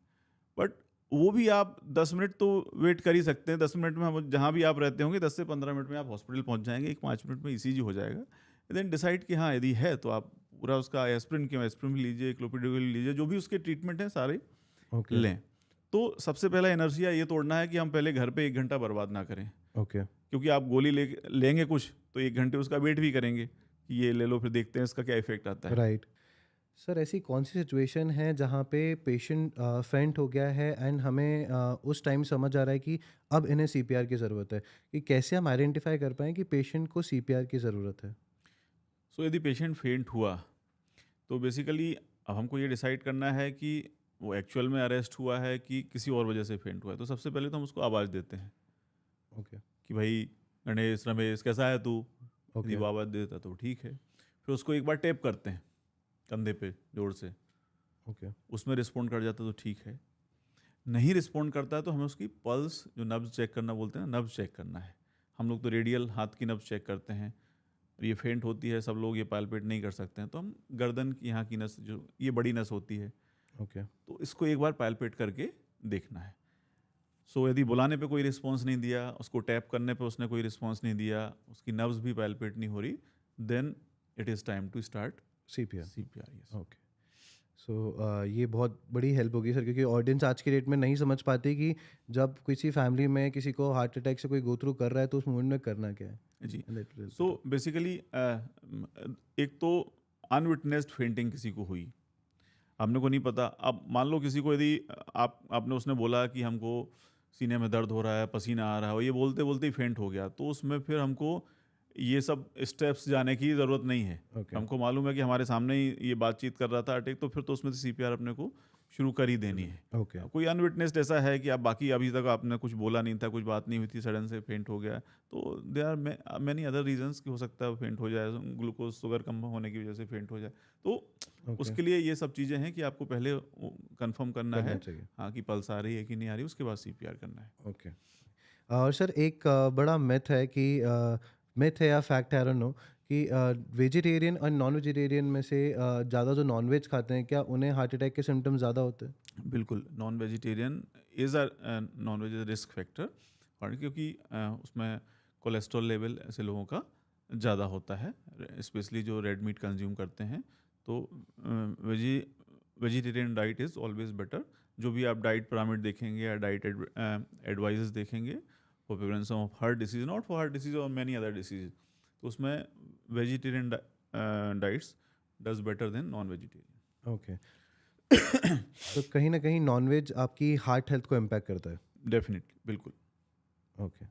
बट वो भी आप 10 मिनट तो वेट कर ही सकते हैं। 10 मिनट में हम जहाँ भी आप रहते होंगे 10 से 15 मिनट में आप हॉस्पिटल पहुँच जाएंगे। एक 5 मिनट में ईसीजी हो जाएगा। देन डिसाइड कि हाँ यदि है तो आप पूरा उसका एस्प्रिन क्यों, एस्प्रिन भी लीजिए, क्लोपिडोग्राल लीजिए, जो भी उसके ट्रीटमेंट हैं सारे ओके। लें। तो सबसे पहला एनर्जिया ये तोड़ना है कि हम पहले घर पे 1 घंटा बर्बाद ना करें, ओके। क्योंकि आप गोली लेंगे कुछ तो 1 घंटे उसका वेट भी करेंगे कि ये ले लो, फिर देखते हैं इसका क्या इफेक्ट आता है। राइट। सर, ऐसी कौन सी सिचुएशन है जहाँ पे पेशेंट फेंट हो गया है, एंड हमें उस टाइम समझ आ रहा है कि अब इन्हें सीपीआर की ज़रूरत है, कि कैसे हम आइडेंटिफाई कर पाएँ कि पेशेंट को सीपीआर की ज़रूरत है? सो यदि पेशेंट फेंट हुआ तो बेसिकली अब हमको ये डिसाइड करना है कि वो एक्चुअल में अरेस्ट हुआ है कि किसी और वजह से फेंट हुआ है। तो सबसे पहले तो हम उसको आवाज़ देते हैं ओके। कि भाई गणेश, रमेश, कैसा है तू। यदि ओके। वो आवाज़ देता तो ठीक है। फिर उसको एक बार टैप करते हैं कंधे पे जोर से, ओके। उसमें रिस्पॉन्ड कर जाता तो ठीक है। नहीं रिस्पॉन्ड करता है तो हमें उसकी पल्स, जो नब्ज चेक करना बोलते हैं ना, नब्ज चेक करना है। हम लोग तो रेडियल हाथ की नब्ज चेक करते हैं, और ये फेंट होती है, सब लोग ये पालपेट नहीं कर सकते हैं, तो हम गर्दन की यहाँ की नस, जो ये बड़ी नस होती है, ओके। तो इसको एक बार पालपेट करके देखना है। सो यदि बुलाने पे कोई रिस्पॉन्स नहीं दिया, उसको टैप करने पे उसने कोई रिस्पॉन्स नहीं दिया, उसकी नर्व्स भी पालपेट नहीं हो रही, then it is time to start CPR. CPR. Yes. Okay. So ये बहुत बड़ी हेल्प होगी सर, क्योंकि ऑडियंस आज की डेट में नहीं समझ पाती कि जब किसी फैमिली में किसी को हार्ट अटैक से कोई गो थ्रू कर रहा है तो उस मोमेंट में करना क्या है। जी। And that will help so better. Basically एक तो अनविटनेस्ड फेंटिंग किसी को हुई, हमने को नहीं पता। अब मान लो किसी को, यदि आपने उसने बोला कि हमको सीने में दर्द हो रहा है, पसीना आ रहा है, और ये बोलते बोलते ही फेंट हो गया, तो उसमें फिर हमको ये सब स्टेप्स जाने की ज़रूरत नहीं है। ओके। हमको मालूम है कि हमारे सामने ही ये बातचीत कर रहा था अटैक, तो फिर तो उसमें से सीपीआर अपने को शुरू कर ही देनी है। ओके। कोई अनविटनेस्ड ऐसा है कि आप बाकी अभी तक आपने कुछ बोला नहीं था, कुछ बात नहीं हुई थी, सडन से फेंट हो गया, तो they are many other reasons कि हो सकता है फेंट हो जाए, ग्लूकोज शुगर कम होने की वजह से फेंट हो जाए। तो ओके। उसके लिए ये सब चीज़ें हैं कि आपको पहले कंफर्म करना करना है, चाहिए। हाँ, कि पल्स आ रही है कि नहीं आ रही, उसके बाद सीपीआर करना है। ओके। और सर, एक बड़ा मिथ है कि मिथ है या फैक्ट है, आई डोंट नो, कि वेजिटेरियन और नॉन वेजिटेरियन में से ज़्यादा जो नॉन वेज खाते हैं, क्या उन्हें हार्ट अटैक के सिम्टम्स ज़्यादा होते हैं? बिल्कुल, non vegetarian is non veg is risk factor, और क्योंकि उसमें कोलेस्ट्रॉल लेवल ऐसे लोगों का ज़्यादा होता है, स्पेशली जो रेड मीट कंज्यूम करते हैं। तो vegetarian diet is always better. जो भी आप डाइट पिरामिड देखेंगे या डाइट एडवाइजेस देखेंगे for prevention of heart disease, not for heart disease और मैनी अदर डिसीज, तो उसमें vegetarian diets does better than non vegetarian. Okay. तो कहीं ना कहीं नॉन वेज आपकी हार्ट हेल्थ को इम्पैक्ट करता है। डेफिनेटली, बिल्कुल। ओके।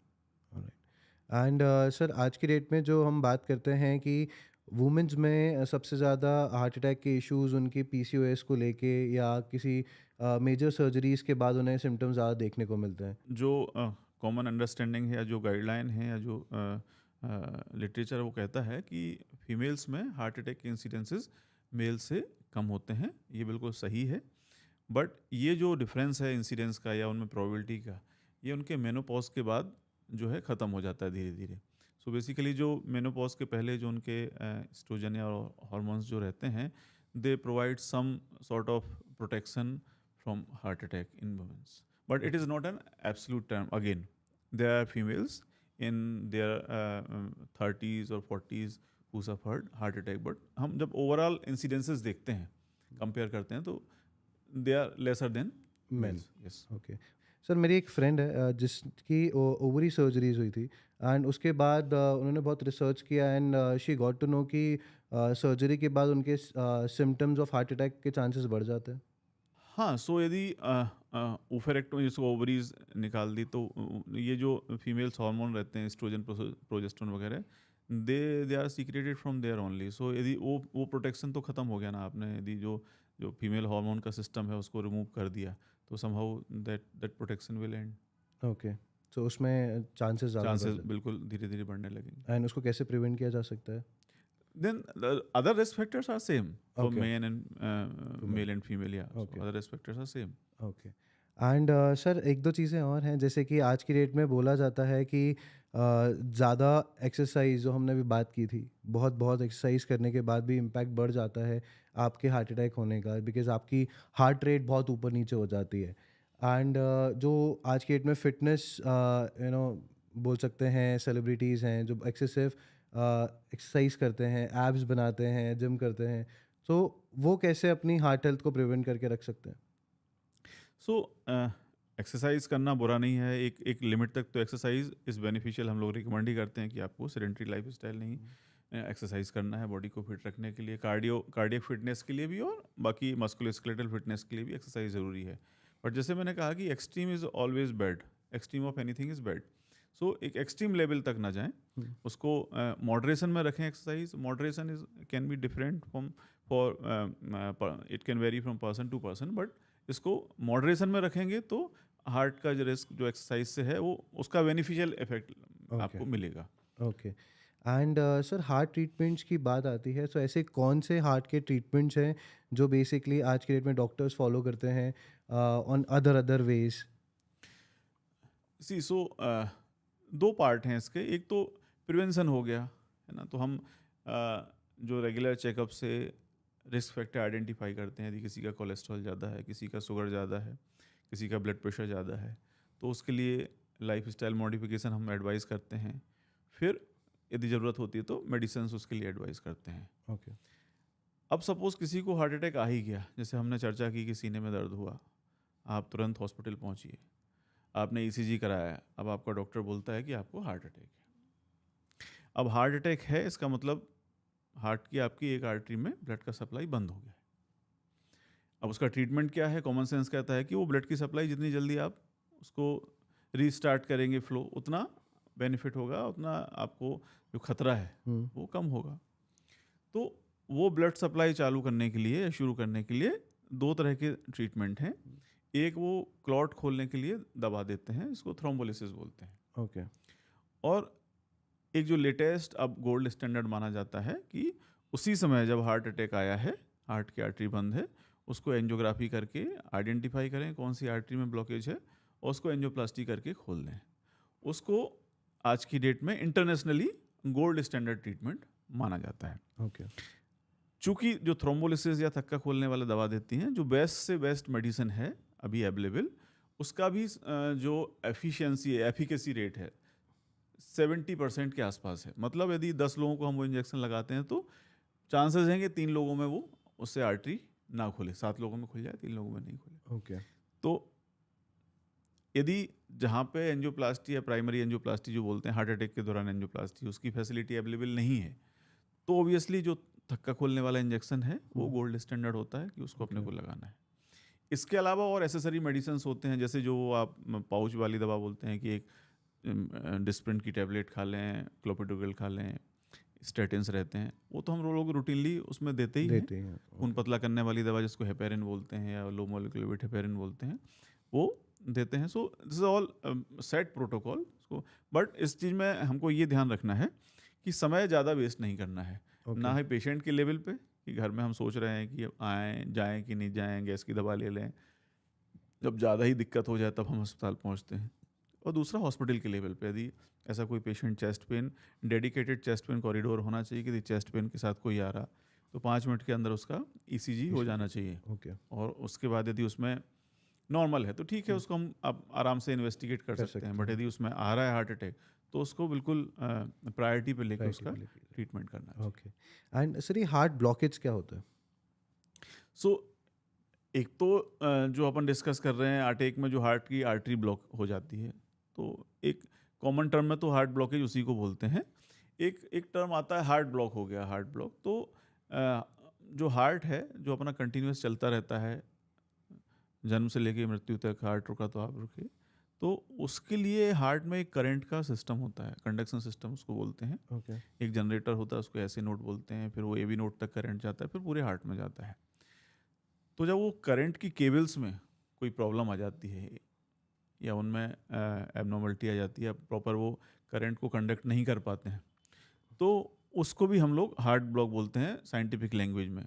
ऑलराइट। एंड सर, आज की डेट में जो हम बात करते हैं कि वुमेन्स में सबसे ज़्यादा हार्ट अटैक के इश्यूज उनके पीसीओएस को लेके या किसी मेजर सर्जरीज के बाद उन्हें सिम्टम्स ज़्यादा देखने को मिलते हैं। जो कॉमन अंडरस्टैंडिंग है, या जो गाइडलाइन है, या जो लिटरेचर वो कहता है कि फीमेल्स में हार्ट अटैक के इंसिडेंसेस मेल से कम होते हैं। ये बिल्कुल सही है, बट ये जो डिफरेंस है इंसिडेंस का या उनमें प्रोबेबिलिटी का, ये उनके मेनोपॉज के बाद जो है ख़त्म हो जाता है धीरे धीरे। सो बेसिकली जो मेनोपॉज के पहले जो उनके एस्ट्रोजन या हार्मोन्स जो रहते हैं, they provide some sort of protection from heart attack in womens, but it is not an absolute term. Again there are females in their 30s और 40s who suffered heart attack, but हम जब overall incidences देखते हैं, compare करते हैं, तो they are lesser than Men. Yes. Okay sir, मेरी एक फ्रेंड है जिसकी ओवरी सर्जरीज हुई थी, एंड उसके बाद उन्होंने बहुत रिसर्च किया, and she got to know कि सर्जरी के बाद उनके सिम्टम्स ऑफ हार्ट अटैक के चांसेस बढ़ जाते हैं। हाँ, सो यदि ओफेरेक्टोमी जिसको ओवरीज निकाल दी, तो ये जो फीमेल्स हार्मोन रहते हैं एस्ट्रोजन प्रोजेस्टेरोन वगैरह, they are secreted from there only. So यदि वो प्रोटेक्शन तो ख़त्म हो गया ना, आपने यदि जो फीमेल हार्मोन का सिस्टम है उसको रिमूव कर दिया, तो somehow that protection will and. Okay, तो उसमें चांसेस ज़्यादा चांसेस बिल्कुल धीरे धीरे बढ़ने लगेंगे। एंड उसको कैसे प्रिवेंट किया जा सकता है? Then the other risk factors are same for Okay. male and male and female, yeah. Okay. So other risk factors are same. Okay, and sir एक दो चीज़ें और हैं, जैसे कि आज की डेट में बोला जाता है कि ज़्यादा एक्सरसाइज, जो हमने अभी बात की थी, बहुत बहुत एक्सरसाइज करने के बाद भी इम्पैक्ट बढ़ जाता है आपके हार्ट अटैक होने का, बिकॉज आपकी हार्ट रेट बहुत ऊपर नीचे हो जाती है। एंड जो आज की डेट में फिटनेस बोल सकते हैं, सेलिब्रिटीज़ हैं जो एक्सेसिव एक्सरसाइज करते हैं, एब्स बनाते हैं, जिम करते हैं, तो वो कैसे अपनी हार्ट हेल्थ को प्रिवेंट करके रख सकते हैं? सो एक्सरसाइज करना बुरा नहीं है, एक लिमिट तक तो एक्सरसाइज इज़ बेनिफिशियल। हम लोग रिकमेंड ही करते हैं कि आपको सेडेंटरी लाइफ स्टाइल नहीं, एक्सरसाइज करना है बॉडी को फिट रखने के लिए, कार्डियक फिटनेस के लिए भी, और बाकी मस्कुलोस्केलेटल फिटनेस के लिए भी एक्सरसाइज ज़रूरी है। बट जैसे मैंने कहा कि extreme is always bad, extreme of anything is bad. So एक एक्सट्रीम लेवल तक ना जाएं, उसको मॉडरेशन में रखें। Exercise moderation is can be different from it can vary from person to person, but इसको मॉडरेशन में रखेंगे तो हार्ट का जो रिस्क जो एक्सरसाइज से है वो उसका बेनिफिशियल इफेक्ट आपको मिलेगा। Okay, and sir heart treatments की बात आती है, तो ऐसे कौन से हार्ट के ट्रीटमेंट्स हैं जो बेसिकली आज के डेट में डॉक्टर्स फॉलो करते हैं ऑन अदर वेज? सी सो दो पार्ट हैं इसके। एक तो प्रिवेंशन हो गया है ना, तो हम जो रेगुलर चेकअप से रिस्क फैक्टर आइडेंटिफाई करते हैं। यदि किसी का कोलेस्ट्रॉल ज़्यादा है, किसी का शुगर ज़्यादा है, किसी का ब्लड प्रेशर ज़्यादा है, तो उसके लिए लाइफस्टाइल मॉडिफिकेशन हम एडवाइस करते हैं। फिर यदि ज़रूरत होती है तो मेडिसिन उसके लिए एडवाइस करते हैं। ओके, अब सपोज़ किसी को हार्ट अटैक आ ही गया, जैसे हमने चर्चा की कि सीने में दर्द हुआ, आप तुरंत हॉस्पिटल पहुँचिए, आपने ECG कराया, अब आपका डॉक्टर बोलता है कि आपको हार्ट अटैक है। अब हार्ट अटैक है, इसका मतलब हार्ट की आपकी एक आर्टरी में ब्लड का सप्लाई बंद हो गया है। अब उसका ट्रीटमेंट क्या है? कॉमन सेंस कहता है कि वो ब्लड की सप्लाई जितनी जल्दी आप उसको रीस्टार्ट करेंगे फ्लो, उतना बेनिफिट होगा, उतना आपको जो खतरा है वो कम होगा। तो वो ब्लड सप्लाई चालू करने के लिए या शुरू करने के लिए दो तरह के ट्रीटमेंट हैं। एक वो क्लॉट खोलने के लिए दवा देते हैं, इसको थ्रोम्बोलिसिस बोलते हैं। ओके, और एक जो लेटेस्ट अब गोल्ड स्टैंडर्ड माना जाता है कि उसी समय जब हार्ट अटैक आया है, हार्ट की आर्टरी बंद है, उसको एंजियोग्राफी करके आइडेंटिफाई करें कौन सी आर्टरी में ब्लॉकेज है, और उसको एंजियोप्लास्टी करके खोल दें। उसको आज की डेट में इंटरनेशनली गोल्ड स्टैंडर्ड ट्रीटमेंट माना जाता है। ओके, चूँकि जो थ्रोम्बोलिसिस या थक्का खोलने वाला दवा देती हैं, जो बेस्ट से बेस्ट मेडिसिन है अभी अवेलेबल, उसका भी जो एफिशिएंसी है, एफिकेसी रेट है 70% के आसपास है। मतलब यदि 10 लोगों को हम वो इंजेक्शन लगाते हैं तो चांसेस हैं कि 3 लोगों में वो उससे आर्टरी ना खुले, 7 लोगों में खुल जाए, 3 लोगों में नहीं खुले। ओके, तो यदि जहाँ पे एंजियोप्लास्टी या प्राइमरी एंजियोप्लास्टी जो बोलते हैं, हार्ट अटैक के दौरान एंजियोप्लास्टी, उसकी फैसिलिटी अवेलेबल नहीं है, तो ऑब्वियसली जो थक्का खोलने वाला इंजेक्शन है वो गोल्ड स्टैंडर्ड होता है कि उसको अपने को लगाना है। इसके अलावा और एसेसरी मेडिसिन्स होते हैं, जैसे जो आप पाउच वाली दवा बोलते हैं कि एक डिस्प्रिन की टैबलेट खा लें, क्लोपिडोग्रेल खा लें, स्टेटिन्स रहते हैं, वो तो हम लोग रूटीनली उसमें देते ही हैं। खून पतला करने वाली दवा जिसको हेपेरिन बोलते हैं या लो मोलिकुलर वेट हेपेरिन बोलते हैं, वो देते हैं. So this is all set protocol. So but इस चीज़ में हमको ये ध्यान रखना है कि समय ज़्यादा वेस्ट नहीं करना है. ना ही पेशेंट के लेवल पे कि घर में हम सोच रहे हैं कि आएँ जाएँ कि नहीं जाएँ, गैस की दवा ले लें. जब ज़्यादा ही दिक्कत हो जाए तब हम अस्पताल पहुँचते हैं. और दूसरा हॉस्पिटल के लेवल पे यदि ऐसा कोई patient chest pain, dedicated chest pain corridor होना चाहिए कि चेस्ट पेन के साथ कोई आ रहा तो 5 मिनट के अंदर उसका ईसीजी हो जाना चाहिए. और उसके बाद यदि उसमें नॉर्मल है तो ठीक है, उसको हम आप आराम से इन्वेस्टिगेट कर सकते हैं. बट यदि उसमें आ रहा है हार्ट अटैक तो उसको बिल्कुल प्रायोरिटी पे लेकर उसका ट्रीटमेंट करना चाहिए. ओके. एंड सर ये हार्ट ब्लॉकेज क्या होता है? सो एक तो जो अपन डिस्कस कर रहे हैं अटैक में जो हार्ट की आर्टरी ब्लॉक हो जाती है, तो एक कॉमन टर्म में तो हार्ट ब्लॉकेज उसी को बोलते हैं. एक टर्म आता है हार्ट ब्लॉक हो गया, हार्ट ब्लॉक. तो जो हार्ट है जो अपना कंटिन्यूस चलता रहता है, जन्म से लेके मृत्यु तक हार्ट रुका तो आप रुके, तो उसके लिए हार्ट में एक करंट का सिस्टम होता है, कंडक्शन सिस्टम उसको बोलते हैं. एक जनरेटर होता है, उसको ऐसे नोड बोलते हैं, फिर वो एवी नोड तक करंट जाता है, फिर पूरे हार्ट में जाता है. तो जब वो करंट की केबल्स में कोई प्रॉब्लम आ जाती है या उनमें एबनॉर्मलिटी आ जाती है, प्रॉपर वो करंट को कंडक्ट नहीं कर पाते हैं, तो उसको भी हम लोग हार्ट ब्लॉक बोलते हैं साइंटिफिक लैंग्वेज में.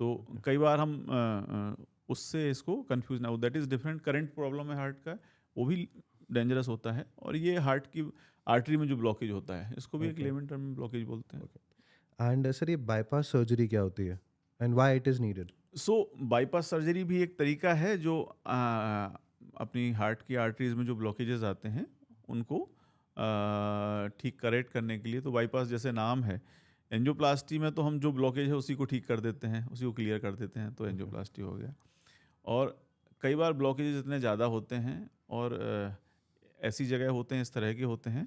तो कई बार हम उससे इसको कंफ्यूज ना हो. That is different. Current problem है हार्ट का, वो भी डेंजरस होता है. और ये हार्ट की आर्टरी में जो ब्लॉकेज होता है इसको भी एक लेमन टर्म में ब्लॉकेज बोलते हैं. एंड सर ये बाईपास सर्जरी क्या होती है and why it is needed? So bypass surgery भी एक तरीका है जो अपनी हार्ट की आर्टरीज में जो ब्लॉकेजेस आते हैं उनको ठीक करेक्ट करने के लिए. तो बाईपास जैसे नाम है, एंजियोप्लास्टी में तो हम जो ब्लॉकेज है उसी को ठीक कर देते हैं, उसी को क्लियर कर देते हैं, तो एंजियोप्लास्टी हो गया. और कई बार ब्लॉकेजेस इतने ज़्यादा होते हैं और ऐसी जगह होते हैं, इस तरह के होते हैं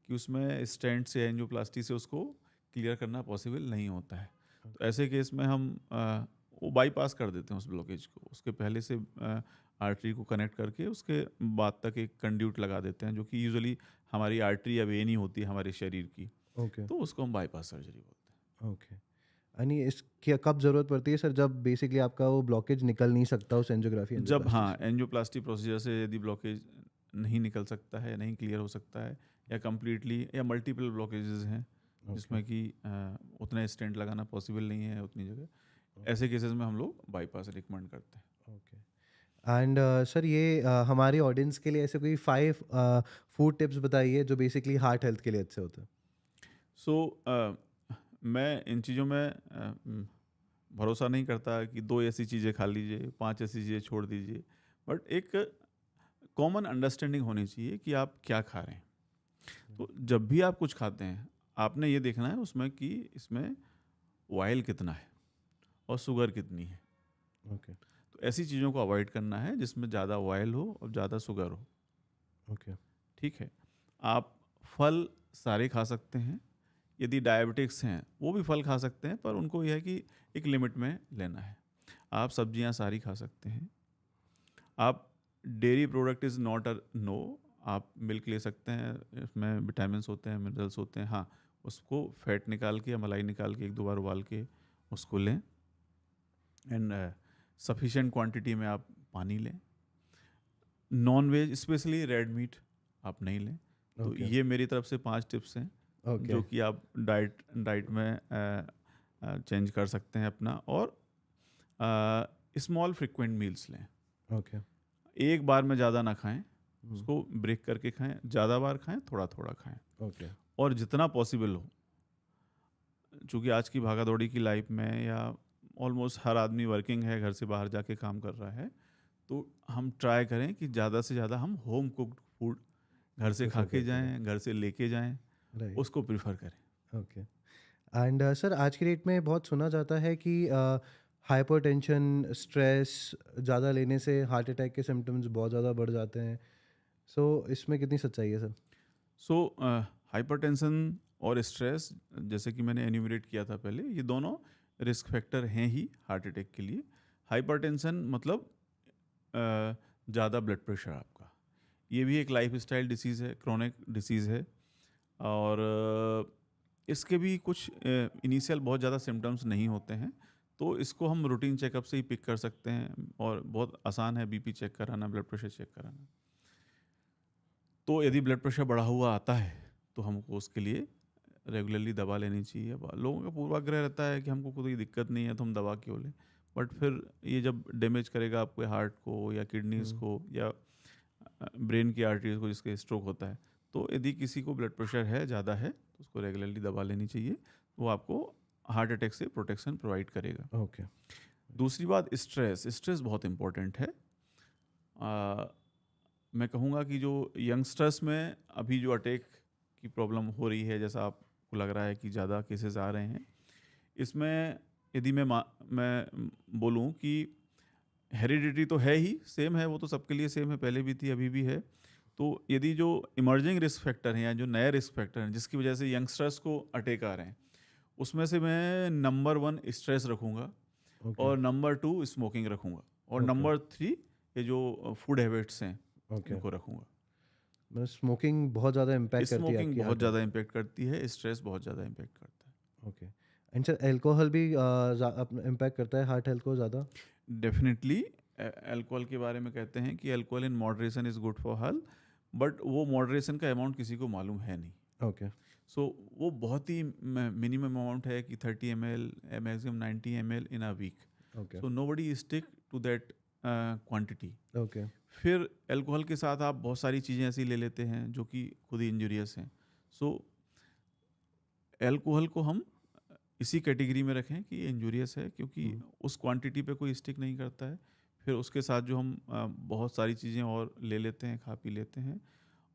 कि उसमें स्टेंट से एंजियोप्लास्टी से उसको क्लियर करना पॉसिबल नहीं होता है. तो ऐसे केस में हम वो बाईपास कर देते हैं उस ब्लॉकेज को. उसके पहले से आर्टरी को कनेक्ट करके उसके बाद तक एक कंड्यूट लगा देते हैं, जो कि यूजुअली हमारी आर्टरी या वेन ही होती है हमारे शरीर की. तो उसको हम बाईपास सर्जरी बोलते हैं. यानी इसकी कब ज़रूरत पड़ती है सर, जब बेसिकली आपका वो ब्लॉकेज निकल नहीं सकता उस एंजियोग्राफी जब एंजियोप्लास्टी प्रोसीजर से यदि ब्लॉकेज नहीं निकल सकता है, नहीं क्लियर हो सकता है, या कम्प्लीटली या मल्टीपल ब्लॉकेजेस हैं जिसमें कि उतना स्टेंट लगाना पॉसिबल नहीं है उतनी जगह, ऐसे केसेस में हम लोग बाईपास रिकमेंड करते हैं. एंड सर ये हमारी ऑडियंस के लिए ऐसे कोई 5 फूड टिप्स बताइए जो बेसिकली हार्ट हेल्थ के लिए अच्छे होते हैं. सो मैं इन चीज़ों में भरोसा नहीं करता कि 2 ऐसी चीज़ें खा लीजिए, 5 ऐसी चीज़ें छोड़ दीजिए. बट एक कॉमन अंडरस्टैंडिंग होनी चाहिए कि आप क्या खा रहे हैं. तो जब भी आप कुछ खाते हैं आपने ये देखना है उसमें कि इसमें ऑयल कितना है और शुगर कितनी है. तो ऐसी चीज़ों को अवॉइड करना है जिसमें ज़्यादा ऑयल हो और ज़्यादा शुगर हो. ठीक है. आप फल सारे खा सकते हैं, यदि डायबिटिक्स हैं वो भी फल खा सकते हैं, पर उनको यह है कि एक लिमिट में लेना है. आप सब्जियां सारी खा सकते हैं. आप dairy product is not a no. आप मिल्क ले सकते हैं, इसमें विटामिन्स होते हैं, मिनरल्स होते हैं. हाँ, उसको फैट निकाल के या मलाई निकाल के 1-2 बार उबाल के उसको लें. एंड सफिशिएंट क्वांटिटी में आप पानी लें. Non veg specially red meat आप नहीं लें. तो ये मेरी तरफ से 5 टिप्स हैं जो कि आप डाइट में चेंज कर सकते हैं अपना. और स्मॉल फ्रिक्वेंट मील्स लें. एक बार में ज़्यादा ना खाएं, उसको ब्रेक करके खाएं. ज़्यादा बार खाएं, थोड़ा थोड़ा खाएं. और जितना पॉसिबल हो, चूँकि आज की भागा दौड़ी की लाइफ में या ऑलमोस्ट हर आदमी वर्किंग है, घर से बाहर जाके काम कर रहा है, तो हम ट्राई करें कि ज़्यादा से ज़्यादा हम होम कुक्ड फूड घर से खा के जाएँ, घर से लेके जाएँ, उसको प्रीफर करें. एंड सर आज की डेट में बहुत सुना जाता है कि हाइपरटेंशन, स्ट्रेस ज़्यादा लेने से हार्ट अटैक के सिम्टम्स बहुत ज़्यादा बढ़ जाते हैं. सो इसमें कितनी सच्चाई है सर? सो हाइपरटेंशन और स्ट्रेस, जैसे कि मैंने एन्यूमरेट किया था पहले, ये दोनों रिस्क फैक्टर हैं ही हार्ट अटैक के लिए. हाइपरटेंशन मतलब ज़्यादा ब्लड प्रेशर आपका, ये भी एक लाइफस्टाइल डिसीज़ है, क्रोनिक डिसीज़ है. और इसके भी कुछ इनिशियल बहुत ज़्यादा सिम्टम्स नहीं होते हैं. तो इसको हम रूटीन चेकअप से ही पिक कर सकते हैं और बहुत आसान है बीपी चेक कराना, ब्लड प्रेशर चेक कराना। तो यदि ब्लड प्रेशर बढ़ा हुआ आता है तो हमको उसके लिए रेगुलरली दवा लेनी चाहिए। अब लोगों का पूर्वाग्रह रहता है कि हमको कोई दिक्कत नहीं है तो हम दवा क्यों लें, बट फिर ये जब डैमेज करेगा आपके हार्ट को या किडनीज को या ब्रेन की आर्टरीज को जिसके स्ट्रोक होता है, तो यदि किसी को ब्लड प्रेशर है ज़्यादा है तो उसको रेगुलरली दवा लेनी चाहिए, वो आपको हार्ट अटैक से प्रोटेक्शन प्रोवाइड करेगा। ओके। दूसरी बात, स्ट्रेस बहुत इम्पोर्टेंट है। मैं कहूँगा कि जो यंगस्टर्स में अभी जो अटैक की प्रॉब्लम हो रही है, जैसा आपको लग रहा है कि ज़्यादा केसेस आ रहे हैं, इसमें यदि मैं बोलूँ कि हेरिडिटी तो है ही, सेम है, वो तो सबके लिए सेम है, पहले भी थी अभी भी है। तो यदि जो इमर्जिंग रिस्क फैक्टर हैं या जो नए रिस्क फैक्टर हैं जिसकी वजह से यंगस्टर्स को अटैक आ रहे हैं, उसमें से मैं नंबर 1 स्ट्रेस रखूँगा और नंबर 2 स्मोकिंग रखूँगा और नंबर 3 ये जो फूड हैबिट्स हैं इनको रखूँगा। मतलब स्मोकिंग बहुत ज़्यादा इम्पैक्ट करती है स्मोकिंग आपकी बहुत heart ज़्यादा इम्पेक्ट करती है, स्ट्रेस बहुत ज़्यादा इम्पेक्ट करता है। health? Okay. And sir alcohol भी इम्पैक्ट करता है हार्ट हेल्थ को ज़्यादा? डेफिनेटली अल्कोहल के बारे में कहते हैं कि alcohol in moderation is good for health, but वो मॉडरेशन का अमाउंट किसी को मालूम है नहीं। ओके। सो वो बहुत ही मिनिमम अमाउंट है कि 30 ml, maximum 90 ml in a week. Okay. So nobody stick to that quantity. Okay. फिर अल्कोहल के साथ आप बहुत सारी चीज़ें ऐसी ले लेते हैं जो कि खुद ही इंजूरियस हैं। सो अल्कोहल को हम इसी कैटेगरी में रखें कि ये इंजूरियस है, क्योंकि उस क्वांटिटी पे कोई स्टिक नहीं करता है। फिर उसके साथ जो हम बहुत सारी चीज़ें और ले लेते हैं, खा पी लेते हैं,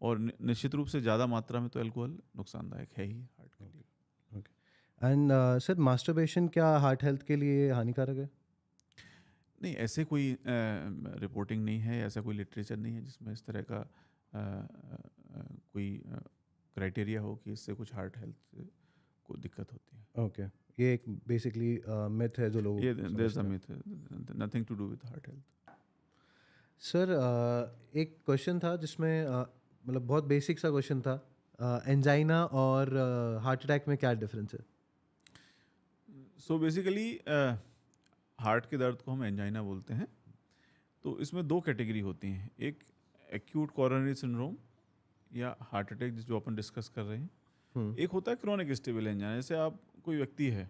और निश्चित रूप से ज़्यादा मात्रा में तो अल्कोहल नुकसानदायक है ही हार्ट के लिए। एंड सर मास्टरबेशन क्या हार्ट हेल्थ के लिए हानिकारक है? नहीं, ऐसे कोई रिपोर्टिंग नहीं है, ऐसा कोई लिटरेचर नहीं है जिसमें इस तरह का कोई क्राइटेरिया हो कि इससे कुछ हार्ट हेल्थ को दिक्कत होती है। ओके। ये एक बेसिकली मिथ है जो लोग ये there is a myth, nothing to do with heart health. Sir एक क्वेश्चन था जिसमें मतलब बहुत बेसिक सा क्वेश्चन था, एंजाइना और हार्ट अटैक में क्या डिफरेंस है? सो बेसिकली हार्ट के दर्द को हम एंजाइना बोलते हैं। तो इसमें 2 कैटेगरी होती हैं, एक एक्यूट कोरोनरी सिंड्रोम या हार्ट अटैक जो अपन डिस्कस कर रहे हैं, एक होता है क्रोनिक स्टेबल एंजाइना। जैसे आप कोई व्यक्ति है,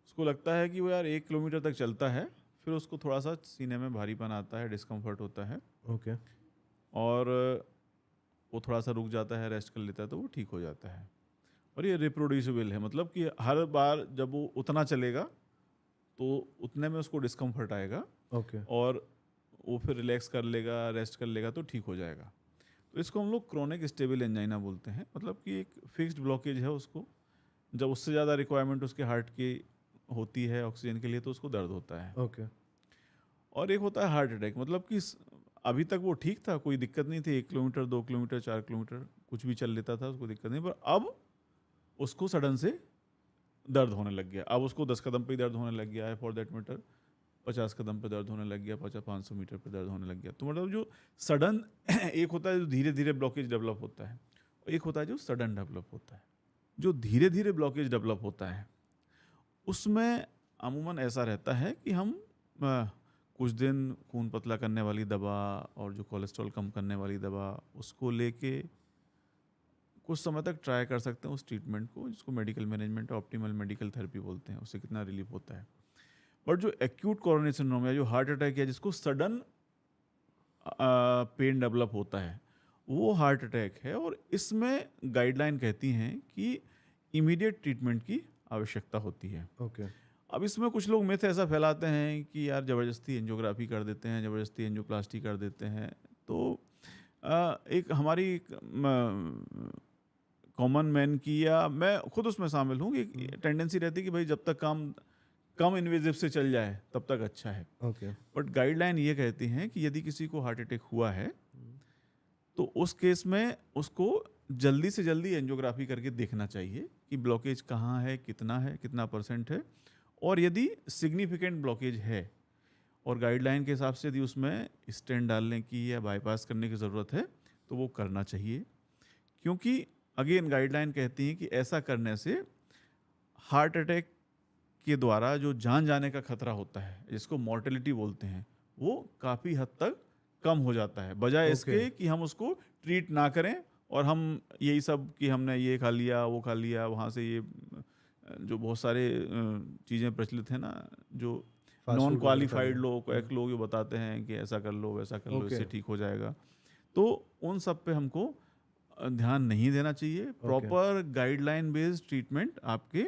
उसको लगता है कि वो यार 1 किलोमीटर तक चलता है, फिर उसको थोड़ा सा सीने में भारीपन आता है, डिस्कम्फर्ट होता है, ओके। और वो थोड़ा सा रुक जाता है, रेस्ट कर लेता है, तो वो ठीक हो जाता है। और ये रिप्रोड्यूसिबल है, मतलब कि हर बार जब वो उतना चलेगा तो उतने में उसको डिस्कम्फर्ट आएगा, ओके। और वो फिर रिलैक्स कर लेगा, रेस्ट कर लेगा, तो ठीक हो जाएगा। तो इसको हम लोग क्रोनिक स्टेबल एंजाइना बोलते हैं। मतलब कि एक फिक्स्ड ब्लॉकेज है, उसको जब उससे ज़्यादा रिक्वायरमेंट उसके हार्ट की होती है ऑक्सीजन के लिए, तो उसको दर्द होता है। ओके। और एक होता है हार्ट अटैक, मतलब कि अभी तक वो ठीक था, कोई दिक्कत नहीं थी, 1 किलोमीटर 2 किलोमीटर 4 किलोमीटर कुछ भी चल लेता था, उसको दिक्कत नहीं, पर अब उसको सडन से दर्द होने लग गया। अब उसको 10 कदम पे ही दर्द होने लग गया है, फॉर दैट मैटर 50 कदम पे दर्द होने लग गया, 500 मीटर पे दर्द होने लग गया। तो मतलब जो सडन एक होता है जो धीरे धीरे ब्लॉकेज डेवलप होता है, और एक होता है जो सडन डेवलप होता है। जो धीरे धीरे ब्लॉकेज डेवलप होता है उसमें अमूमन ऐसा रहता है कि हम कुछ दिन खून पतला करने वाली दवा और जो कोलेस्ट्रॉल कम करने वाली दवा, उसको लेके कुछ समय तक ट्राई कर सकते हैं उस ट्रीटमेंट को, जिसको medical management optimal medical therapy बोलते हैं, उससे कितना रिलीफ होता है। बट जो एक्यूट कोरोनरी सिंड्रोम है, जो हार्ट अटैक है, जिसको सडन पेन डेवलप होता है, वो हार्ट अटैक है, और इसमें गाइडलाइन कहती हैं कि इमीडिएट ट्रीटमेंट की आवश्यकता होती है। ओके। अब इसमें कुछ लोग मिथ ऐसा फैलाते हैं कि यार ज़बरदस्ती एंजियोग्राफी कर देते हैं, ज़बरदस्ती एंजियोप्लास्टी कर देते हैं। तो एक हमारी कॉमन मैन की, या मैं खुद उसमें शामिल हूँ, कि टेंडेंसी रहती है कि भाई जब तक काम कम इन्वेजिव से चल जाए तब तक अच्छा है। ओके। बट गाइडलाइन ये कहती हैं कि यदि किसी को हार्ट अटैक हुआ है तो उस केस में उसको जल्दी से जल्दी एंजियोग्राफी करके देखना चाहिए कि ब्लॉकेज कहाँ है, कितना परसेंट है, और यदि सिग्निफिकेंट ब्लॉकेज है और गाइडलाइन के हिसाब से यदि उसमें स्टेंट डालने की या बाईपास करने की ज़रूरत है तो वो करना चाहिए। क्योंकि अगेन गाइडलाइन कहती हैं कि ऐसा करने से हार्ट अटैक के द्वारा जो जान जाने का खतरा होता है, जिसको मॉर्टेलिटी बोलते हैं, वो काफ़ी हद तक कम हो जाता है, बजाय इसके कि हम उसको ट्रीट ना करें और हम यही सब कि हमने ये खा लिया, वो खा लिया, वहाँ से ये जो बहुत सारे चीज़ें प्रचलित हैं ना, जो नॉन क्वालिफाइड लोग एक लोग ये बताते हैं कि ऐसा कर लो, वैसा कर लो, इससे ठीक हो जाएगा। तो उन सब पे हमको ध्यान नहीं देना चाहिए। प्रॉपर गाइडलाइन बेस्ड ट्रीटमेंट आपके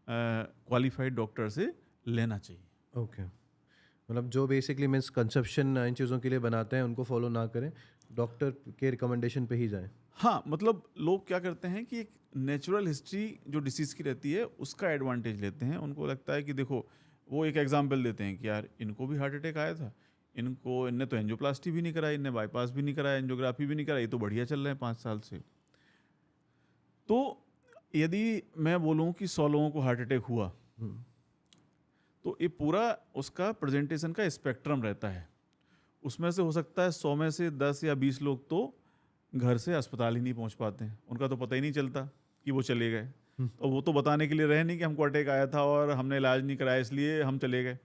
क्वालिफाइड डॉक्टर से लेना चाहिए। ओके, मतलब जो बेसिकली मिसकंसेप्शन इन चीज़ों के लिए बनाते हैं उनको फॉलो ना करें, डॉक्टर के रिकमेंडेशन पे ही जाएं। हाँ, मतलब लोग क्या करते हैं कि एक नेचुरल हिस्ट्री जो डिसीज़ की रहती है उसका एडवांटेज लेते हैं। उनको लगता है कि देखो, वो एक एग्जांपल देते हैं कि यार इनको भी हार्ट अटैक आया था, इनने तो एंजियोप्लास्टी भी नहीं कराई, इनने बाईपास भी नहीं कराया, एंजियोग्राफी भी नहीं कराई, तो बढ़िया चल रहे हैं 5 साल से। तो यदि मैं बोलूँ कि 100 लोगों को हार्ट अटैक हुआ, तो ये पूरा उसका प्रेजेंटेशन का स्पेक्ट्रम रहता है। उसमें से हो सकता है 100 में से 10 या 20 लोग तो घर से अस्पताल ही नहीं पहुंच पाते हैं, उनका तो पता ही नहीं चलता कि वो चले गए। तो वो तो बताने के लिए रहे नहीं कि हमको अटैक आया था और हमने इलाज नहीं कराया इसलिए हम चले गए।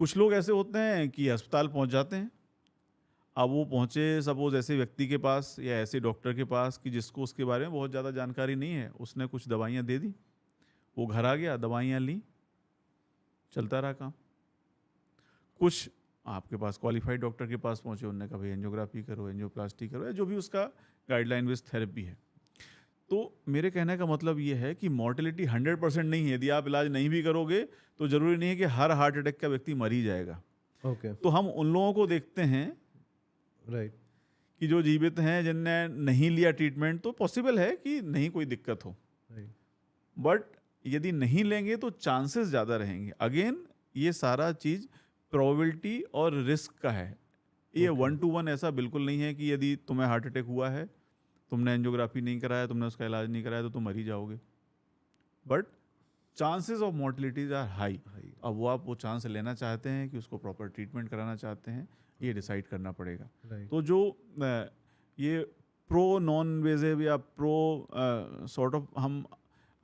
कुछ लोग ऐसे होते हैं कि अस्पताल पहुंच जाते हैं। अब वो पहुंचे सपोज ऐसे व्यक्ति के पास या ऐसे डॉक्टर के पास कि जिसको उसके बारे में बहुत ज़्यादा जानकारी नहीं है, उसने कुछ दवाइयाँ दे दी, वो घर आ गया, दवाइयाँ ली, चलता रहा काम। कुछ आपके पास क्वालिफाइड डॉक्टर के पास पहुंचे, उन्होंने कहा भाई एंजियोग्राफी करो, एंजियोप्लास्टी करो, या जो भी उसका गाइडलाइन बेस्ड थेरेपी है। तो मेरे कहने का मतलब ये है कि मॉर्टेलिटी 100% नहीं है। यदि आप इलाज नहीं भी करोगे तो ज़रूरी नहीं है कि हर हार्ट अटैक का व्यक्ति मर ही जाएगा। ओके, तो हम उन लोगों को देखते हैं राइट, कि जो जीवित हैं, जिनने नहीं लिया ट्रीटमेंट, तो पॉसिबल है कि नहीं कोई दिक्कत हो, बट यदि नहीं लेंगे तो चांसेस ज़्यादा रहेंगे। अगेन ये सारा चीज़ प्रोबेबिलिटी और रिस्क का है। ये 1 to 1 ऐसा बिल्कुल नहीं है कि यदि तुम्हें हार्ट अटैक हुआ है, तुमने एंजियोग्राफी नहीं कराया, तुमने उसका इलाज नहीं कराया, तो तुम मर ही जाओगे। But chances of mortalities are high. अब वो चांस लेना चाहते हैं कि उसको प्रॉपर ट्रीटमेंट कराना चाहते हैं, ये डिसाइड करना पड़ेगा। तो जो ये प्रो नॉन इन्वेजिव या प्रो सॉर्ट ऑफ, हम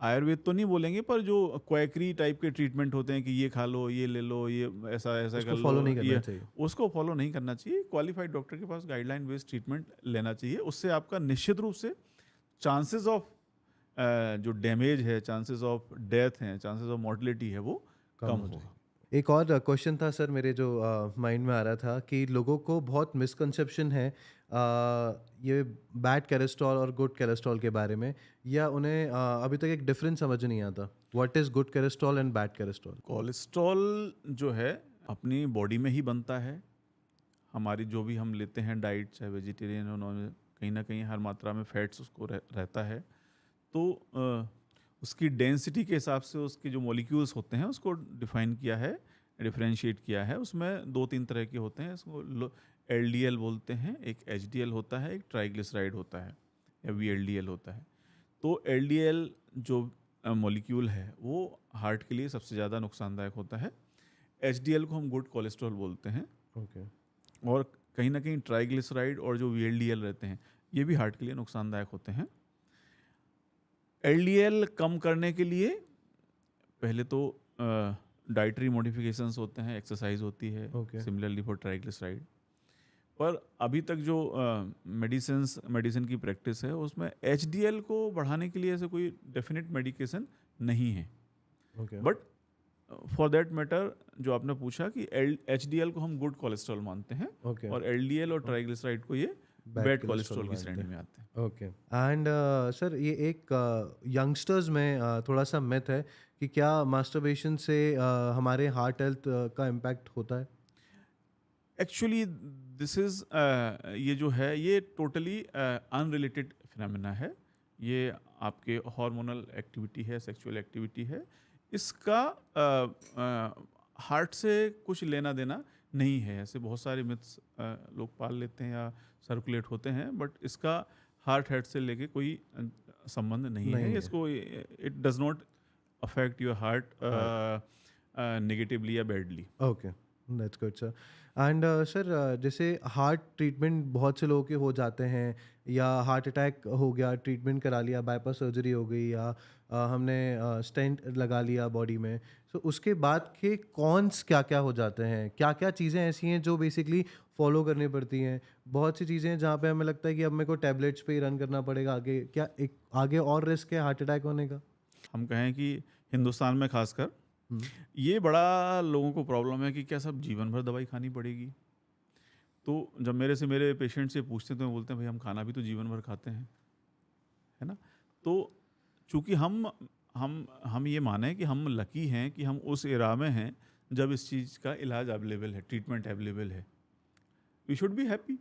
आयुर्वेद तो नहीं बोलेंगे, पर जो क्वैकरी टाइप के ट्रीटमेंट होते हैं कि ये खा लो, ये ले लो, ये ऐसा कर लो, फॉलो नहीं करना चाहिए। उसको फॉलो नहीं करना चाहिए। क्वालिफाइड डॉक्टर के पास गाइडलाइन बेस्ड ट्रीटमेंट लेना चाहिए। उससे आपका निश्चित रूप से चांसेस ऑफ जो डैमेज है, चांसेस ऑफ डेथ हैं, चांसेस ऑफ मॉर्टेलिटी है, वो कम होगा। एक और क्वेश्चन था सर मेरे जो माइंड में आ रहा था कि लोगों को बहुत मिसकंसेप्शन है ये बैड कोलेस्ट्रॉल और गुड कोलेस्ट्रॉल के बारे में, या उन्हें अभी तक एक डिफरेंस समझ नहीं आता। What is good cholesterol and bad cholesterol? Cholesterol जो है अपनी बॉडी में ही बनता है। हमारी जो भी हम लेते हैं डाइट, चाहे वेजिटेरियन हो, नॉन, कहीं ना कहीं हर मात्रा में फैट्स उसको रहता है। तो उसकी डेंसिटी के हिसाब से उसके जो मॉलिक्यूल्स होते हैं उसको डिफाइन किया है, डिफरेंशिएट किया है। उसमें 2-3 तरह के होते हैं। इसको LDL बोलते हैं, एक HDL होता है, एक ट्राइग्लिसराइड होता है, या VLDL होता है। तो LDL जो मॉलिक्यूल है वो हार्ट के लिए सबसे ज़्यादा नुकसानदायक होता है। HDL को हम गुड कोलेस्ट्रॉल बोलते हैं। और कहीं ना कहीं ट्राइग्लिसराइड और जो VLDL रहते हैं ये भी हार्ट के लिए नुकसानदायक होते हैं। LDL कम करने के लिए पहले तो डाइटरी मॉडिफिकेशंस होते हैं, एक्सरसाइज होती है, सिमिलरली फॉर ट्राइग्लिसराइड। पर अभी तक जो मेडिसिन की प्रैक्टिस है उसमें HDL को बढ़ाने के लिए ऐसे कोई डेफिनेट मेडिकेशन नहीं है। बट फॉर दैट मैटर, जो आपने पूछा कि HDL को हम गुड कोलेस्ट्रॉल मानते हैं, और LDL और ट्राइग्लिसराइड को ये बैड कोलेस्ट्रॉल की श्रेणी में आते हैं। ओके, एंड सर ये एक यंगस्टर्स में थोड़ा सा मिथ है कि क्या मास्टरबेशन से हमारे हार्ट हेल्थ का इम्पैक्ट होता है? एक्चुअली दिस इज़ ये जो है ये टोटली अनरिलेटेड फिनोमेना है। ये आपके हार्मोनल एक्टिविटी है, सेक्सुअल एक्टिविटी है। इसका हार्ट से कुछ लेना देना नहीं है। ऐसे बहुत सारे मिथ्स लोग पाल लेते हैं या सर्कुलेट होते हैं, बट इसका हार्ट हेल्थ से लेके कोई संबंध नहीं है। इसको it does not affect your heart negatively या बैडली। Okay, that's good sir. And sir, जैसे हार्ट ट्रीटमेंट बहुत से लोगों के हो जाते हैं, या हार्ट अटैक हो गया, ट्रीटमेंट करा लिया, बाईपास सर्जरी हो गई, या हमने स्टेंट लगा लिया बॉडी में, सो उसके बाद के कॉन्स क्या क्या हो जाते हैं, क्या क्या चीज़ें ऐसी हैं जो बेसिकली फॉलो करनी पड़ती हैं? बहुत सी चीज़ें हैं जहाँ पे हमें लगता है कि अब मेरे को टैबलेट्स पे ही रन करना पड़ेगा आगे, क्या एक आगे और रिस्क है हार्ट अटैक होने का? हम कहें कि हिंदुस्तान में खासकर हम्म। ये बड़ा लोगों को प्रॉब्लम है कि क्या सब जीवन भर दवाई खानी पड़ेगी। तो जब मेरे पेशेंट से पूछते हैं तो बोलते हैं भाई हम खाना भी तो जीवन भर खाते हैं, है ना। तो चूंकि हम ये माने कि हम लकी हैं कि हम उस एरा में हैं जब इस चीज़ का इलाज अवेलेबल है, ट्रीटमेंट अवेलेबल है, वी शुड बी हैप्पी।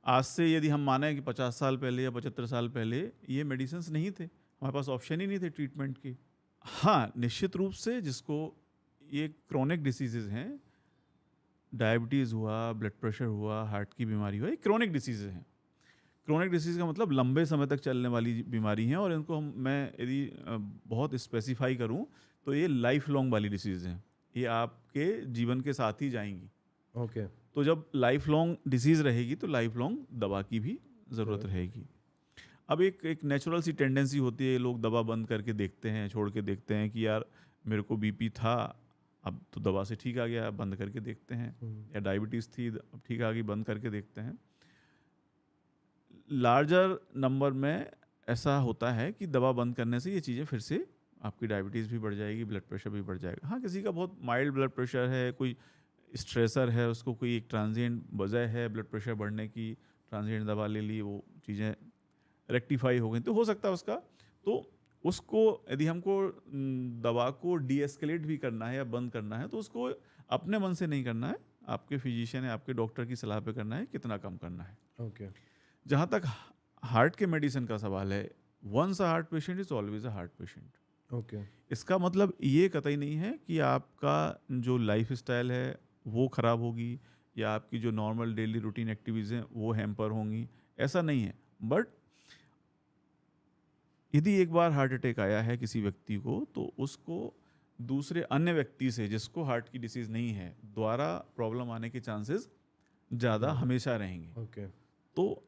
आज से यदि हम माने कि 50 साल पहले या 75 साल पहले ये मेडिसिन्स नहीं थे, हमारे पास ऑप्शन ही नहीं थे ट्रीटमेंट की। हाँ, निश्चित रूप से जिसको ये क्रोनिक डिसीजेज हैं, डायबिटीज़ हुआ, ब्लड प्रेशर हुआ, हार्ट की बीमारी हुआ, ये क्रोनिक डिसीज़ हैं। क्रोनिक डिसीज़ का मतलब लंबे समय तक चलने वाली बीमारी हैं, और इनको मैं यदि बहुत स्पेसिफाई करूं तो ये लाइफ लॉन्ग वाली डिसीज़ हैं। ये आपके जीवन के साथ ही जाएंगी। ओके। तो जब लाइफ लॉन्ग डिसीज़ रहेगी तो लाइफ लॉन्ग दवा की भी ज़रूरत रहेगी। अब एक नेचुरल सी टेंडेंसी होती है, लोग दवा बंद करके देखते हैं, छोड़ के देखते हैं कि यार मेरे को बीपी था, अब तो दवा से ठीक आ गया, बंद करके देखते हैं, या डायबिटीज़ थी अब ठीक आ गई, बंद करके देखते हैं। लार्जर नंबर में ऐसा होता है कि दवा बंद करने से ये चीज़ें फिर से, आपकी डायबिटीज़ भी बढ़ जाएगी, ब्लड प्रेशर भी बढ़ जाएगा। हाँ, किसी का बहुत माइल्ड ब्लड प्रेशर है, कोई स्ट्रेसर है, उसको कोई एक ट्रांजिएंट वजह है ब्लड प्रेशर बढ़ने की, ट्रांजिएंट दवा ले ली, वो चीज़ें रेक्टिफाई हो गई, तो हो सकता है उसका। तो उसको यदि हमको दवा को डीएस्केलेट भी करना है या बंद करना है, तो उसको अपने मन से नहीं करना है, आपके फिजिशियन है, आपके डॉक्टर की सलाह पे करना है, कितना कम करना है। ओके। जहाँ तक हार्ट के मेडिसिन का सवाल है, once a heart patient is always a heart patient. Okay. इसका मतलब ये कतई नहीं है कि आपका जो लाइफ स्टाइल है वो ख़राब होगी, या आपकी जो नॉर्मल डेली रूटीन एक्टिविटीज़ हैं वो हैम्पर होंगी, ऐसा नहीं है। बट यदि एक बार हार्ट अटैक आया है किसी व्यक्ति को, तो उसको दूसरे अन्य व्यक्ति से जिसको हार्ट की डिसीज़ नहीं है द्वारा प्रॉब्लम आने के चांसेस ज़्यादा हमेशा रहेंगे। ओके। तो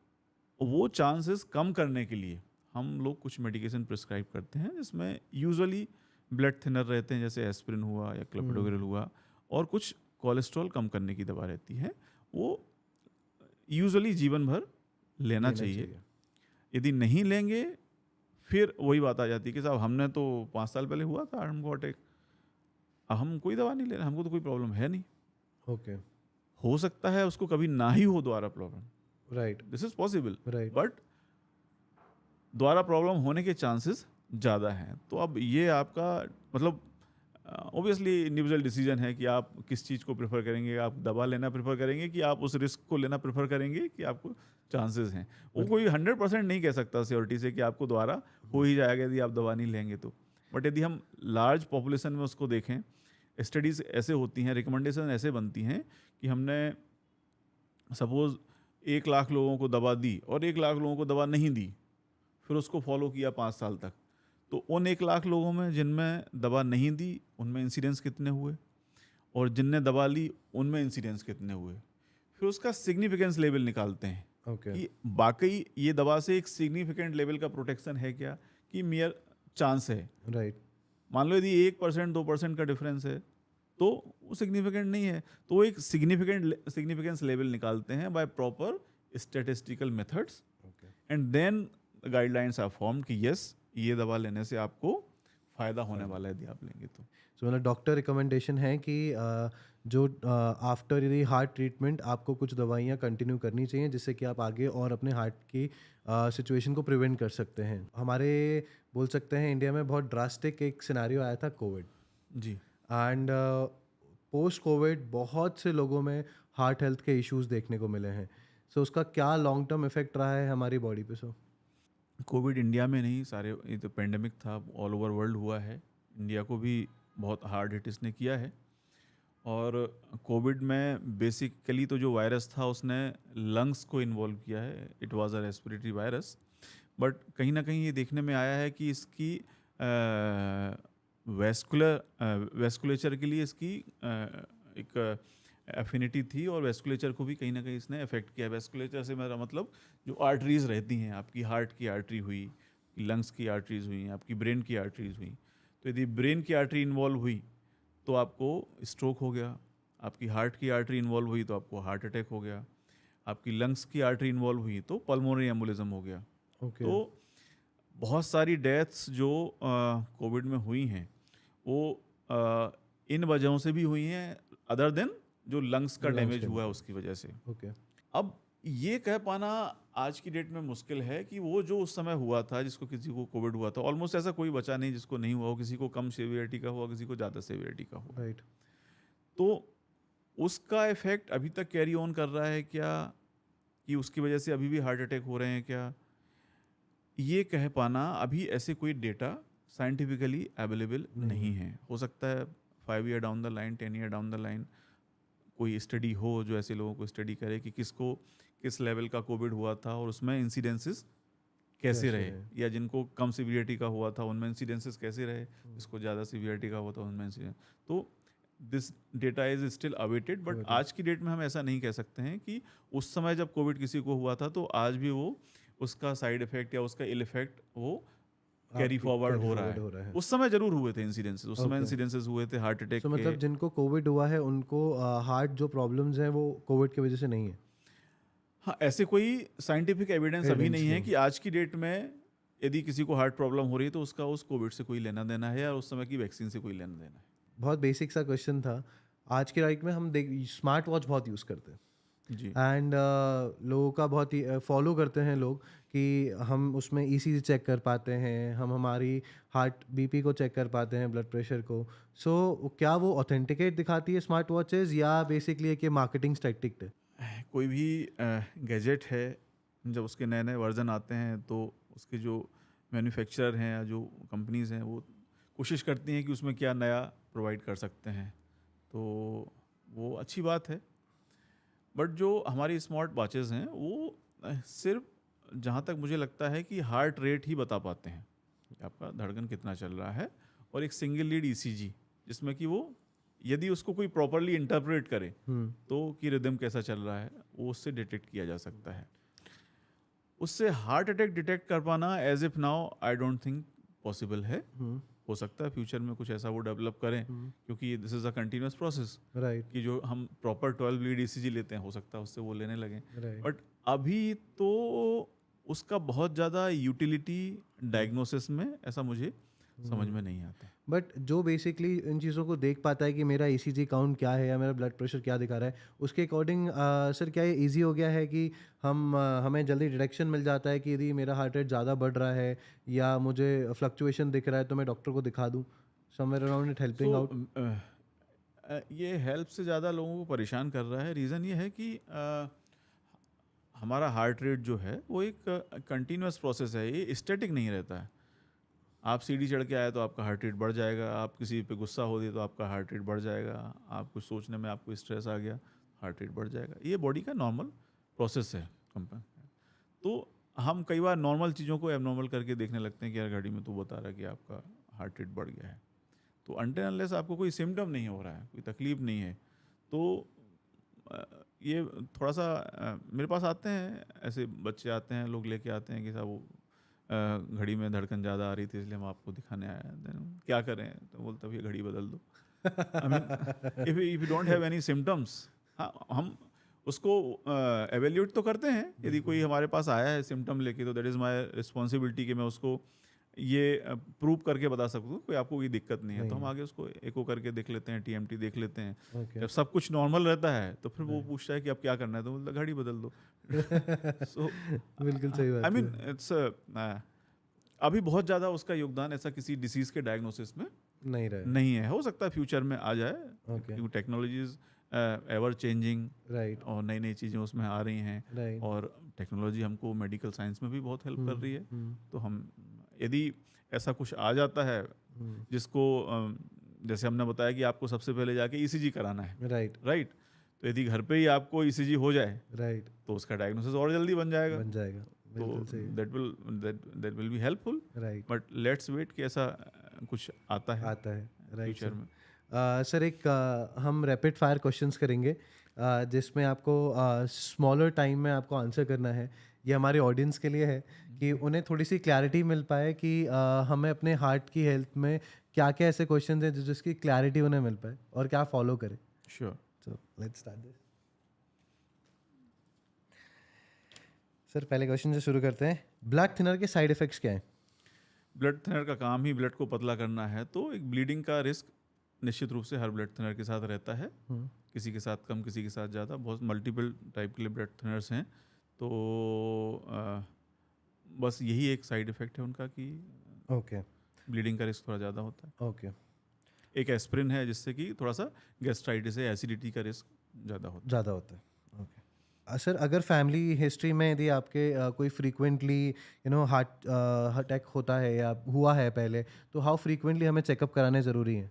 वो चांसेस कम करने के लिए हम लोग कुछ मेडिकेशन प्रिस्क्राइब करते हैं, जिसमें यूजुअली ब्लड थिनर रहते हैं, जैसे एस्पिरिन हुआ या क्लोपिडोग्रेल हुआ, और कुछ कोलेस्ट्रॉल कम करने की दवा रहती है, वो यूजुअली जीवन भर लेना चाहिए। यदि नहीं लेंगे, फिर वही बात आ जाती है कि साहब हमने तो 5 साल पहले हुआ था हमको अटैक, हम कोई दवा नहीं ले रहे, हमको तो कोई प्रॉब्लम है नहीं। ओके। हो सकता है उसको कभी ना ही हो दोबारा problem, right. This is possible, right. But दोबारा प्रॉब्लम होने के चांसेस ज़्यादा हैं। तो अब ये आपका मतलब ऑब्वियसली इंडिविजुअल डिसीजन है कि आप किस चीज़ को प्रेफर करेंगे, आप दवा लेना प्रेफर करेंगे कि आप उस रिस्क को लेना प्रेफर करेंगे कि आपको चांसेस हैं। वो कोई 100% नहीं कह सकता श्योरिटी से कि आपको दोबारा हो ही जाएगा यदि आप दवा नहीं लेंगे तो। बट यदि हम लार्ज पॉपुलेशन में उसको देखें, स्टडीज़ ऐसे होती हैं, रिकमेंडेशन ऐसे बनती हैं कि हमने सपोज़ 1 लाख लोगों को दवा दी और 1 लाख लोगों को दवा नहीं दी, फिर उसको फॉलो किया 5 साल तक, तो उन 1 लाख लोगों में जिनमें दवा नहीं दी उनमें इंसिडेंस कितने हुए, और जिनने दवा ली उनमें इंसिडेंस कितने हुए, फिर उसका सिग्निफिकेंस लेवल निकालते हैं ओके। कि वाकई ये दवा से एक सिग्निफिकेंट लेवल का प्रोटेक्शन है क्या, कि मियर चांस है। राइट। मान लो यदि 1% 2% का डिफरेंस है तो वो सिग्निफिकेंट नहीं है, तो वो एक सिग्निफिकेंस लेवल निकालते हैं by proper statistical methods, okay. And then guidelines are form कि यस ये दवा लेने से आपको फ़ायदा होने वाला है यदि आप लेंगे तो। सो मतलब डॉक्टर रिकमेंडेशन है कि जो आफ्टर यदि हार्ट ट्रीटमेंट आपको कुछ दवाइयाँ कंटिन्यू करनी चाहिए, जिससे कि आप आगे और अपने हार्ट की सिचुएशन को प्रिवेंट कर सकते हैं। हमारे बोल सकते हैं इंडिया में बहुत ड्रास्टिक एक सिनेरियो आया था कोविड, जी। एंड पोस्ट कोविड बहुत से लोगों में हार्ट हेल्थ के इश्यूज देखने को मिले हैं। सो उसका क्या लॉन्ग टर्म इफेक्ट रहा है हमारी बॉडी पे? सो कोविड इंडिया में नहीं, सारे ये तो पेंडेमिक था, ऑल ओवर वर्ल्ड हुआ है, इंडिया को भी बहुत हार्ड हिट इसने किया है। और कोविड में बेसिकली तो जो वायरस था उसने लंग्स को इन्वॉल्व किया है, it was a respiratory virus. But कहीं ना कहीं ये देखने में आया है कि इसकी वेस्कुलेचर के लिए इसकी एक एफिनिटी थी और वेस्कुलेचर को भी कहीं ना कहीं इसने अफेक्ट किया। वेस्कुलेचर से मेरा मतलब जो आर्टरीज रहती हैं, आपकी हार्ट की आर्टरी हुई, लंग्स की आर्टरीज हुई, आपकी ब्रेन की आर्टरीज हुई, तो यदि ब्रेन की आर्टरी इन्वॉल्व हुई तो आपको स्ट्रोक हो गया, आपकी हार्ट की आर्टरी इन्वॉल्व हुई तो आपको हार्ट अटैक हो गया, आपकी लंग्स की आर्टरी इन्वॉल्व हुई तो पल्मोनरी एम्बोलिज्म हो गया। ओके। तो बहुत सारी डेथ्स जो कोविड में हुई हैं वो इन वजहों से भी हुई हैं, अदर देन जो लंग्स का Lungs डैमेज के हुआ है वजह उसकी वजह से। ओके। अब ये कह पाना आज की डेट में मुश्किल है कि वो जो उस समय हुआ था, जिसको किसी को कोविड हुआ था, ऑलमोस्ट ऐसा कोई बचा नहीं जिसको नहीं हुआ हो, किसी को कम सीवियरिटी का हुआ, किसी को ज़्यादा सीवियरिटी का हुआ। राइट। तो उसका इफेक्ट अभी तक कैरी ऑन कर रहा है क्या, कि उसकी वजह से अभी भी हार्ट अटैक हो रहे हैं क्या, ये कह पाना अभी ऐसे कोई डेटा साइंटिफिकली अवेलेबल नहीं है। हो सकता है 5 year down the line, 10 year down the line कोई स्टडी हो जो ऐसे लोगों को स्टडी करे कि किसको किस लेवल का कोविड हुआ था और उसमें इंसिडेंसेस कैसे रहे, या जिनको कम सीवियरिटी का हुआ था उनमें इंसिडेंसेस कैसे रहे, जिसको ज़्यादा सीवियरिटी का हुआ था उनमें इंसिडेंस। तो this data is still awaited, but आज की डेट में हम ऐसा नहीं कह सकते हैं कि उस समय जब कोविड किसी को हुआ था तो आज भी वो उसका साइड इफेक्ट या उसका इल इफेक्ट वो कैरी फॉरवर्ड हो रहा है। उस समय जरूर हुए थे इंसिडेंसेस, उस समय इंसिडेंसेस हुए थे हार्ट अटैक के। मतलब जिनको कोविड हुआ है उनको हार्ट जो प्रॉब्लम्स हैं वो कोविड की वजह से नहीं है। हाँ, ऐसे कोई साइंटिफिक एविडेंस अभी नहीं है कि आज की डेट में यदि किसी को हार्ट प्रॉब्लम हो रही है तो उसका उस कोविड से कोई लेना देना है या उस समय की वैक्सीन से कोई लेना देना है। बहुत बेसिक सा क्वेश्चन था। आज के लाइफ में हम स्मार्ट वॉच बहुत यूज़ करते हैं जी। एंड लोगों का बहुत ही फॉलो करते हैं लोग कि हम उसमें ईसीजी चेक कर पाते हैं, हम हमारी हार्ट बीपी को चेक कर पाते हैं, ब्लड प्रेशर को। सो क्या वो ऑथेंटिकेट दिखाती है स्मार्ट वॉचेस या बेसिकली एक मार्केटिंग स्टैटिक है? कोई भी गैजेट है, जब उसके नए नए वर्जन आते हैं तो उसके जो मैन्युफैक्चरर हैं या जो कंपनीज़ हैं वो कोशिश करती हैं कि उसमें क्या नया प्रोवाइड कर सकते हैं, तो वो अच्छी बात है। बट जो हमारी स्मार्ट वॉचेस हैं वो सिर्फ जहाँ तक मुझे लगता है कि हार्ट रेट ही बता पाते हैं, आपका धड़कन कितना चल रहा है, और एक सिंगल लीड ईसीजी जिसमें कि वो यदि उसको कोई प्रॉपरली इंटरप्रेट करे तो कि रिदम कैसा चल रहा है वो उससे डिटेक्ट किया जा सकता है। उससे हार्ट अटैक डिटेक्ट कर पाना as if now I don't think possible है। हो सकता है फ्यूचर में कुछ ऐसा वो डेवलप करें, क्योंकि this is a continuous process, right. कि जो हम प्रॉपर 12 लीड ईसीजी लेते हैं हो सकता है उससे वो लेने लगें। राइट। बट अभी तो उसका बहुत ज़्यादा यूटिलिटी डायग्नोसिस में ऐसा मुझे समझ में नहीं आता। बट जो बेसिकली इन चीज़ों को देख पाता है कि मेरा ईसीजी काउंट क्या है या मेरा ब्लड प्रेशर क्या दिखा रहा है, उसके अकॉर्डिंग सर क्या ये इजी हो गया है कि हमें जल्दी डिटेक्शन मिल जाता है कि यदि मेरा हार्ट रेट ज़्यादा बढ़ रहा है या मुझे फ्लक्चुएशन दिख रहा है तो मैं डॉक्टर को दिखा दूँ? Somewhere around it helping out. ये हेल्प से ज़्यादा लोगों को परेशान कर रहा है। रीज़न ये है कि हमारा हार्ट रेट जो है वो एक कंटिन्यूस प्रोसेस है, ये स्टैटिक नहीं रहता है। आप सीढ़ी चढ़ के आए तो आपका हार्ट रेट बढ़ जाएगा, आप किसी पे गुस्सा हो दिए तो आपका हार्ट रेट बढ़ जाएगा, आप कुछ सोचने में आपको स्ट्रेस आ गया हार्ट रेट बढ़ जाएगा। ये बॉडी का नॉर्मल प्रोसेस है। तो हम कई बार नॉर्मल चीज़ों को एबनॉर्मल करके देखने लगते हैं कि यार घड़ी में तो बता रहा है कि आपका हार्ट रेट बढ़ गया है। तो अनटिल अनलेस आपको कोई सिम्टम नहीं हो रहा है, कोई तकलीफ नहीं है, तो ये थोड़ा सा मेरे पास आते हैं ऐसे बच्चे, आते हैं लोग लेके आते हैं कि साहब वो घड़ी में धड़कन ज़्यादा आ रही थी इसलिए हम आपको दिखाने आए हैं, क्या करें? तो बोलता ये घड़ी बदल दो। I mean if you don't have any symptoms, हाँ हम उसको एवेल्यूएट तो करते हैं। यदि कोई हमारे पास आया है सिम्टम लेके तो दैट इज़ माय रिस्पॉन्सिबिलिटी कि मैं उसको ये प्रूव करके बता सकूँ कोई आपको कोई दिक्कत नहीं है, तो हम आगे उसको एको करके देख लेते हैं, टीएमटी देख लेते हैं। जब सब कुछ नॉर्मल रहता है तो फिर वो पूछता है कि अब क्या करना है, तो बोलता घड़ी बदल दो। सो बिल्कुल सही बात। आई मीन इट्स अभी बहुत ज़्यादा उसका योगदान ऐसा किसी डिसीज़ के डायग्नोसिस में नहीं है। हो सकता है फ्यूचर में आ जाए, क्योंकि टेक्नोलॉजीज एवर चेंजिंग, राइट, और नई नई चीज़ें उसमें आ रही हैं, राइट, और टेक्नोलॉजी हमको मेडिकल साइंस में भी बहुत हेल्प कर रही है। तो हम यदि ऐसा कुछ आ जाता है जिसको जैसे हमने बताया कि आपको सबसे पहले जाके ईसीजी कराना है, राइट, तो यदि घर पे ही आपको ईसीजी हो जाए, राइट, तो उसका डायग्नोसिस और जल्दी बन जाएगा। तो that will be helpful, right. but let's wait कि ऐसा कुछ आता है राइट फ्यूचर में। सर एक हम रैपिड फायर क्वेश्चंस करेंगे जिसमें आपको स्मॉलर टाइम में आपको आंसर करना है। ये हमारे ऑडियंस के लिए है कि उन्हें थोड़ी सी क्लैरिटी मिल पाए कि हमें अपने हार्ट की हेल्थ में क्या क्या ऐसे क्वेश्चन हैं जिसकी क्लैरिटी उन्हें मिल पाए और क्या फॉलो करें। Sure. So let's start this. Sir पहले क्वेश्चन से शुरू करते हैं। ब्लड थिनर के साइड इफ़ेक्ट्स क्या हैं? ब्लड थिनर का काम ही ब्लड को पतला करना है, तो एक ब्लीडिंग का रिस्क निश्चित रूप से हर ब्लड थिनर के साथ रहता है। किसी के साथ कम, किसी के साथ ज़्यादा, बहुत मल्टीपल टाइप के ब्लड थिनर्स हैं। तो बस यही एक साइड इफ़ेक्ट है उनका कि ओके ब्लीडिंग का रिस्क थोड़ा ज़्यादा होता है। ओके एक एस्प्रिन है जिससे कि थोड़ा सा गैस्ट्राइटिस है, एसिडिटी का रिस्क ज़्यादा होता ज़्यादा होता है। ओके सर अगर फैमिली हिस्ट्री में यदि आपके कोई फ्रीक्वेंटली हार्ट अटैक होता है या हुआ है पहले, तो हाउ फ्रीक्वेंटली हमें चेकअप कराने ज़रूरी है?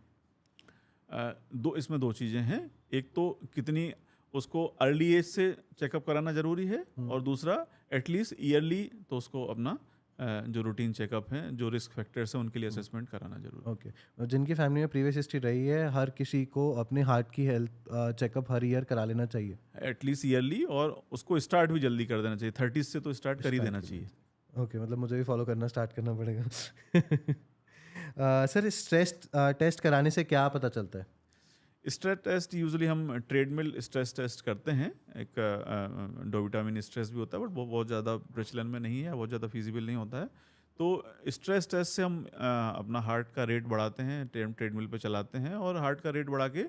इसमें दो चीज़ें हैं। एक तो कितनी उसको अर्ली एज से चेकअप कराना ज़रूरी है, और दूसरा एटलीस्ट ईयरली तो उसको अपना जो रूटीन चेकअप है, जो रिस्क फैक्टर्स हैं उनके लिए असेसमेंट कराना जरूरी है। ओके जिनकी फैमिली में प्रीवियस हिस्ट्री रही है, हर किसी को अपने हार्ट की हेल्थ चेकअप हर ईयर करा लेना चाहिए। एटलीस्ट ईयरली, और उसको स्टार्ट भी जल्दी कर देना चाहिए। 30 से तो स्टार्ट कर ही देना चाहिए। ओके मतलब मुझे भी फॉलो करना स्टार्ट करना पड़ेगा। सर स्ट्रेस टेस्ट कराने से क्या पता चलता है? स्ट्रेस टेस्ट यूजुअली हम ट्रेडमिल स्ट्रेस टेस्ट करते हैं। एक डोविटामिन स्ट्रेस भी होता है, बट वो बहुत ज़्यादा प्रचलन में नहीं है, बहुत ज़्यादा फिजिबल नहीं होता है। तो स्ट्रेस टेस्ट से हम अपना हार्ट का रेट बढ़ाते हैं, ट्रेडमिल पे चलाते हैं, और हार्ट का रेट बढ़ा के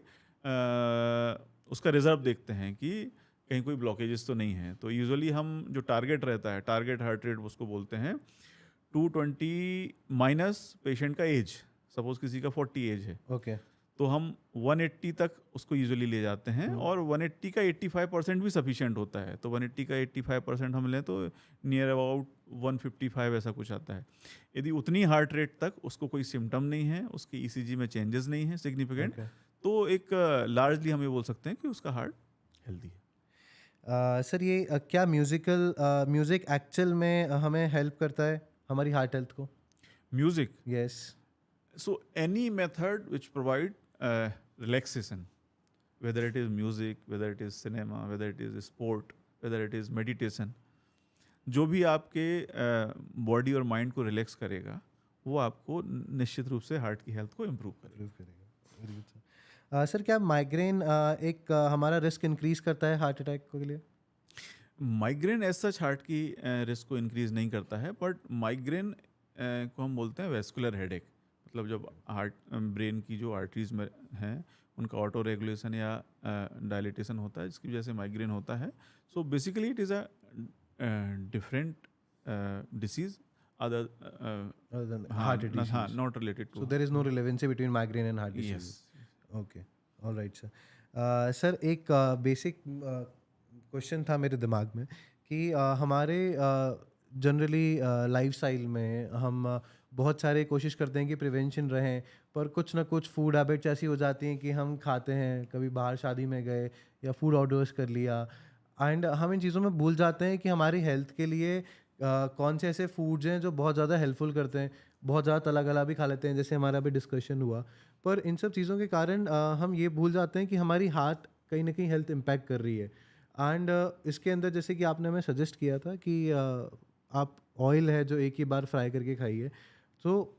उसका रिजर्व देखते हैं कि कहीं कोई ब्लॉकेजेस तो नहीं है। तो यूजुअली हम जो टारगेट रहता है, टारगेट हार्ट रेट उसको बोलते हैं, 220 माइनस पेशेंट का एज। सपोज किसी का 40 एज है, ओके तो हम 180 तक उसको यूजुअली ले जाते हैं, और 180 का 85% भी सफिशिएंट होता है। तो 180 का 85% हम लें तो नियर अबाउट 155 ऐसा कुछ आता है। यदि उतनी हार्ट रेट तक उसको कोई सिम्टम नहीं है, उसके ईसीजी में चेंजेस नहीं है सिग्निफिकेंट, तो एक लार्जली हम ये बोल सकते हैं कि उसका हार्ट हेल्दी है। सर ये क्या म्यूज़िक एक्चुअल में हमें हेल्प करता है हमारी हार्ट हेल्थ को? Music, yes. so any method which provide relaxation, whether it is music, whether it is cinema, whether it is sport, whether it is meditation, जो भी आपके बॉडी और माइंड को रिलैक्स करेगा, वो आपको निश्चित रूप से हार्ट की हेल्थ को इम्प्रूव करेगा। सर क्या माइग्रेन एक हमारा रिस्क इंक्रीज करता है हार्ट अटैक के लिए? माइग्रेन एज सच हार्ट की रिस्क को इंक्रीज नहीं करता है, बट माइग्रेन को हम बोलते हैं वेस्कुलर हेडेक। मतलब जब हार्ट ब्रेन की जो आर्टरीज में हैं उनका ऑटो रेगुलेशन या डायलिटेशन होता है, जिसकी वजह से माइग्रेन होता है। So basically it is a different disease other heart disease. Not related to. So there is no relevancy between migraine and heart disease. Yes. Okay, all right sir. Sir एक basic question था मेरे दिमाग में कि हमारे generally lifestyle में हम बहुत सारे कोशिश करते हैं कि प्रिवेंशन रहें, पर कुछ ना कुछ फूड हैबिट्स ऐसी हो जाती हैं कि हम खाते हैं, कभी बाहर शादी में गए या फूड ऑर्डर्स कर लिया, एंड हम इन चीज़ों में भूल जाते हैं कि हमारी हेल्थ के लिए कौन से ऐसे फूड्स हैं जो बहुत ज़्यादा हेल्पफुल करते हैं। बहुत ज़्यादा तला गला भी खा लेते हैं, जैसे हमारा अभी डिस्कशन हुआ, पर इन सब चीज़ों के कारण हम ये भूल जाते हैं कि हमारी हार्ट कहीं ना कहीं हेल्थ इम्पैक्ट कर रही है। एंड इसके अंदर जैसे कि आपने हमें सजेस्ट किया था कि आप ऑयल है जो एक ही बार फ्राई करके खाइए, तो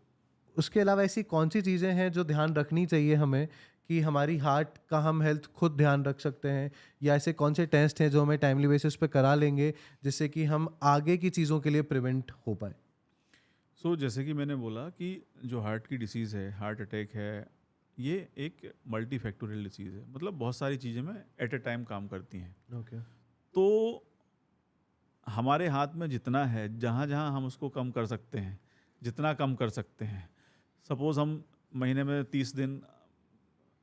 उसके अलावा ऐसी कौन सी चीज़ें हैं जो ध्यान रखनी चाहिए हमें कि हमारी हार्ट का हम हेल्थ खुद ध्यान रख सकते हैं, या ऐसे कौन से टेस्ट हैं जो हमें टाइमली बेसिस पे करा लेंगे जिससे कि हम आगे की चीज़ों के लिए प्रिवेंट हो पाए? सो जैसे कि मैंने बोला कि जो हार्ट की डिसीज़ है, हार्ट अटैक है, ये एक मल्टी फैक्टोरियल डिसीज़ है। मतलब बहुत सारी चीज़ें में एट ए टाइम काम करती हैं। ओके तो हमारे हाथ में जितना है, जहाँ जहाँ हम उसको कम कर सकते हैं, जितना कम कर सकते हैं। सपोज़ हम महीने में 30 दिन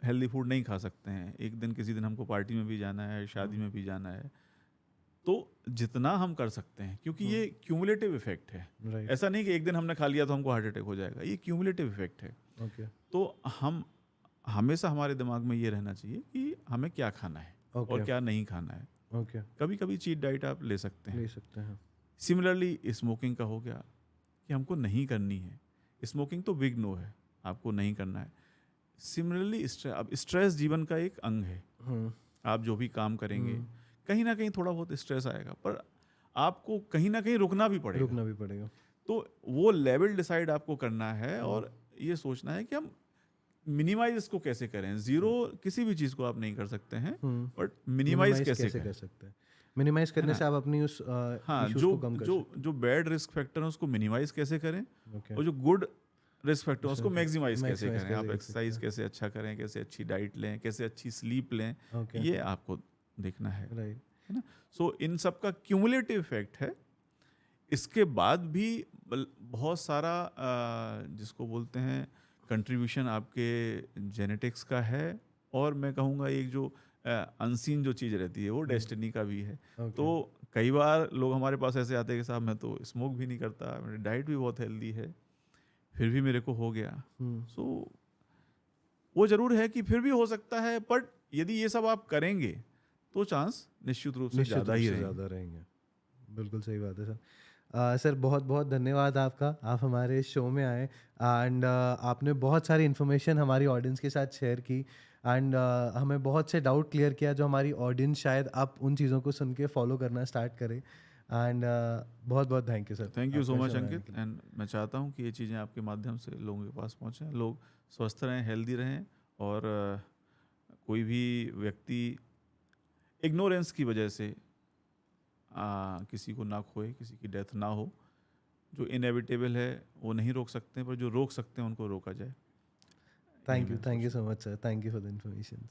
हेल्दी फूड नहीं खा सकते हैं, एक दिन किसी दिन हमको पार्टी में भी जाना है, शादी में भी जाना है, तो जितना हम कर सकते हैं, क्योंकि ये क्यूमुलेटिव इफेक्ट है। राइट ऐसा नहीं कि एक दिन हमने खा लिया तो हमको हार्ट अटैक हो जाएगा, ये क्यूमुलेटिव इफेक्ट है। ओके तो हम हमेशा हमारे दिमाग में ये रहना चाहिए कि हमें क्या खाना है और क्या नहीं खाना है। ओके कभी कभी चीट डाइट आप ले सकते हैं। ले सकते हैं। सिमिलरली स्मोकिंग का हो गया कि हमको नहीं करनी है, स्मोकिंग तो बिग नो है, आपको नहीं करना है। सिमिलरली अब स्ट्रेस जीवन का एक अंग है। आप जो भी काम करेंगे कहीं ना कहीं थोड़ा बहुत स्ट्रेस आएगा, पर आपको कहीं ना कहीं रुकना भी पड़ेगा। रुकना भी पड़ेगा। तो वो लेवल डिसाइड आपको करना है और ये सोचना है कि हम मिनिमाइज इसको कैसे करें। जीरो किसी भी चीज़ को आप नहीं कर सकते हैं, बट मिनिमाइज कैसे करें। कर सकते हैं। मिनिमाइज करने से आप अपनी उस हाँ, इश्यूज जो को कम कर जो सकते जो बैड रिस्क फैक्टर है उसको मिनिमाइज कैसे करें, हैं। ओके। और जो गुड रिस्क फैक्टर है उसको मैक्सिमाइज कैसे Maximize करें। आप कैसे कर एक्सरसाइज सकते कैसे अच्छा करें, कैसे अच्छी डाइट लें, कैसे अच्छी स्लीप लें, ओके। ये आपको देखना है राइट। है ना। सो इन सब का क्यूमुलेटिव इफेक्ट है। इसके बाद भी बहुत सारा जिसको बोलते हैं कंट्रीब्यूशन आपके जेनेटिक्स का है, और मैं कहूँगा एक जो अनसीन जो चीज़ रहती है वो डेस्टिनी का भी है। Okay. तो कई बार लोग हमारे पास ऐसे आते हैं कि साहब मैं तो स्मोक भी नहीं करता, मेरी डाइट भी बहुत हेल्दी है, फिर भी मेरे को हो गया। सो वो ज़रूर है कि फिर भी हो सकता है, बट यदि ये सब आप करेंगे तो चांस निश्चित रूप से ज़्यादा ही रहेंगे। बिल्कुल सही बात है सर। सर बहुत बहुत धन्यवाद आपका, आप हमारे शो में आए एंड आपने बहुत सारी इन्फॉर्मेशन हमारी ऑडियंस के साथ शेयर की एंड हमें बहुत से डाउट क्लियर किया जो हमारी ऑडियंस शायद अब उन चीज़ों को सुन के फॉलो करना स्टार्ट करे। एंड बहुत बहुत thank you sir. Thank you so much Ankit. And मैं चाहता हूँ कि ये चीज़ें आपके माध्यम से लोगों के पास पहुँचें, लोग स्वस्थ रहें, हेल्दी रहें, और कोई भी व्यक्ति इग्नोरेंस की वजह से किसी को ना खोए, किसी की डेथ ना हो। जो इनएविटेबल है वो नहीं रोक सकते, पर जो रोक सकते हैं उनको रोका जाए। Thank you so much sir, thank you for the information.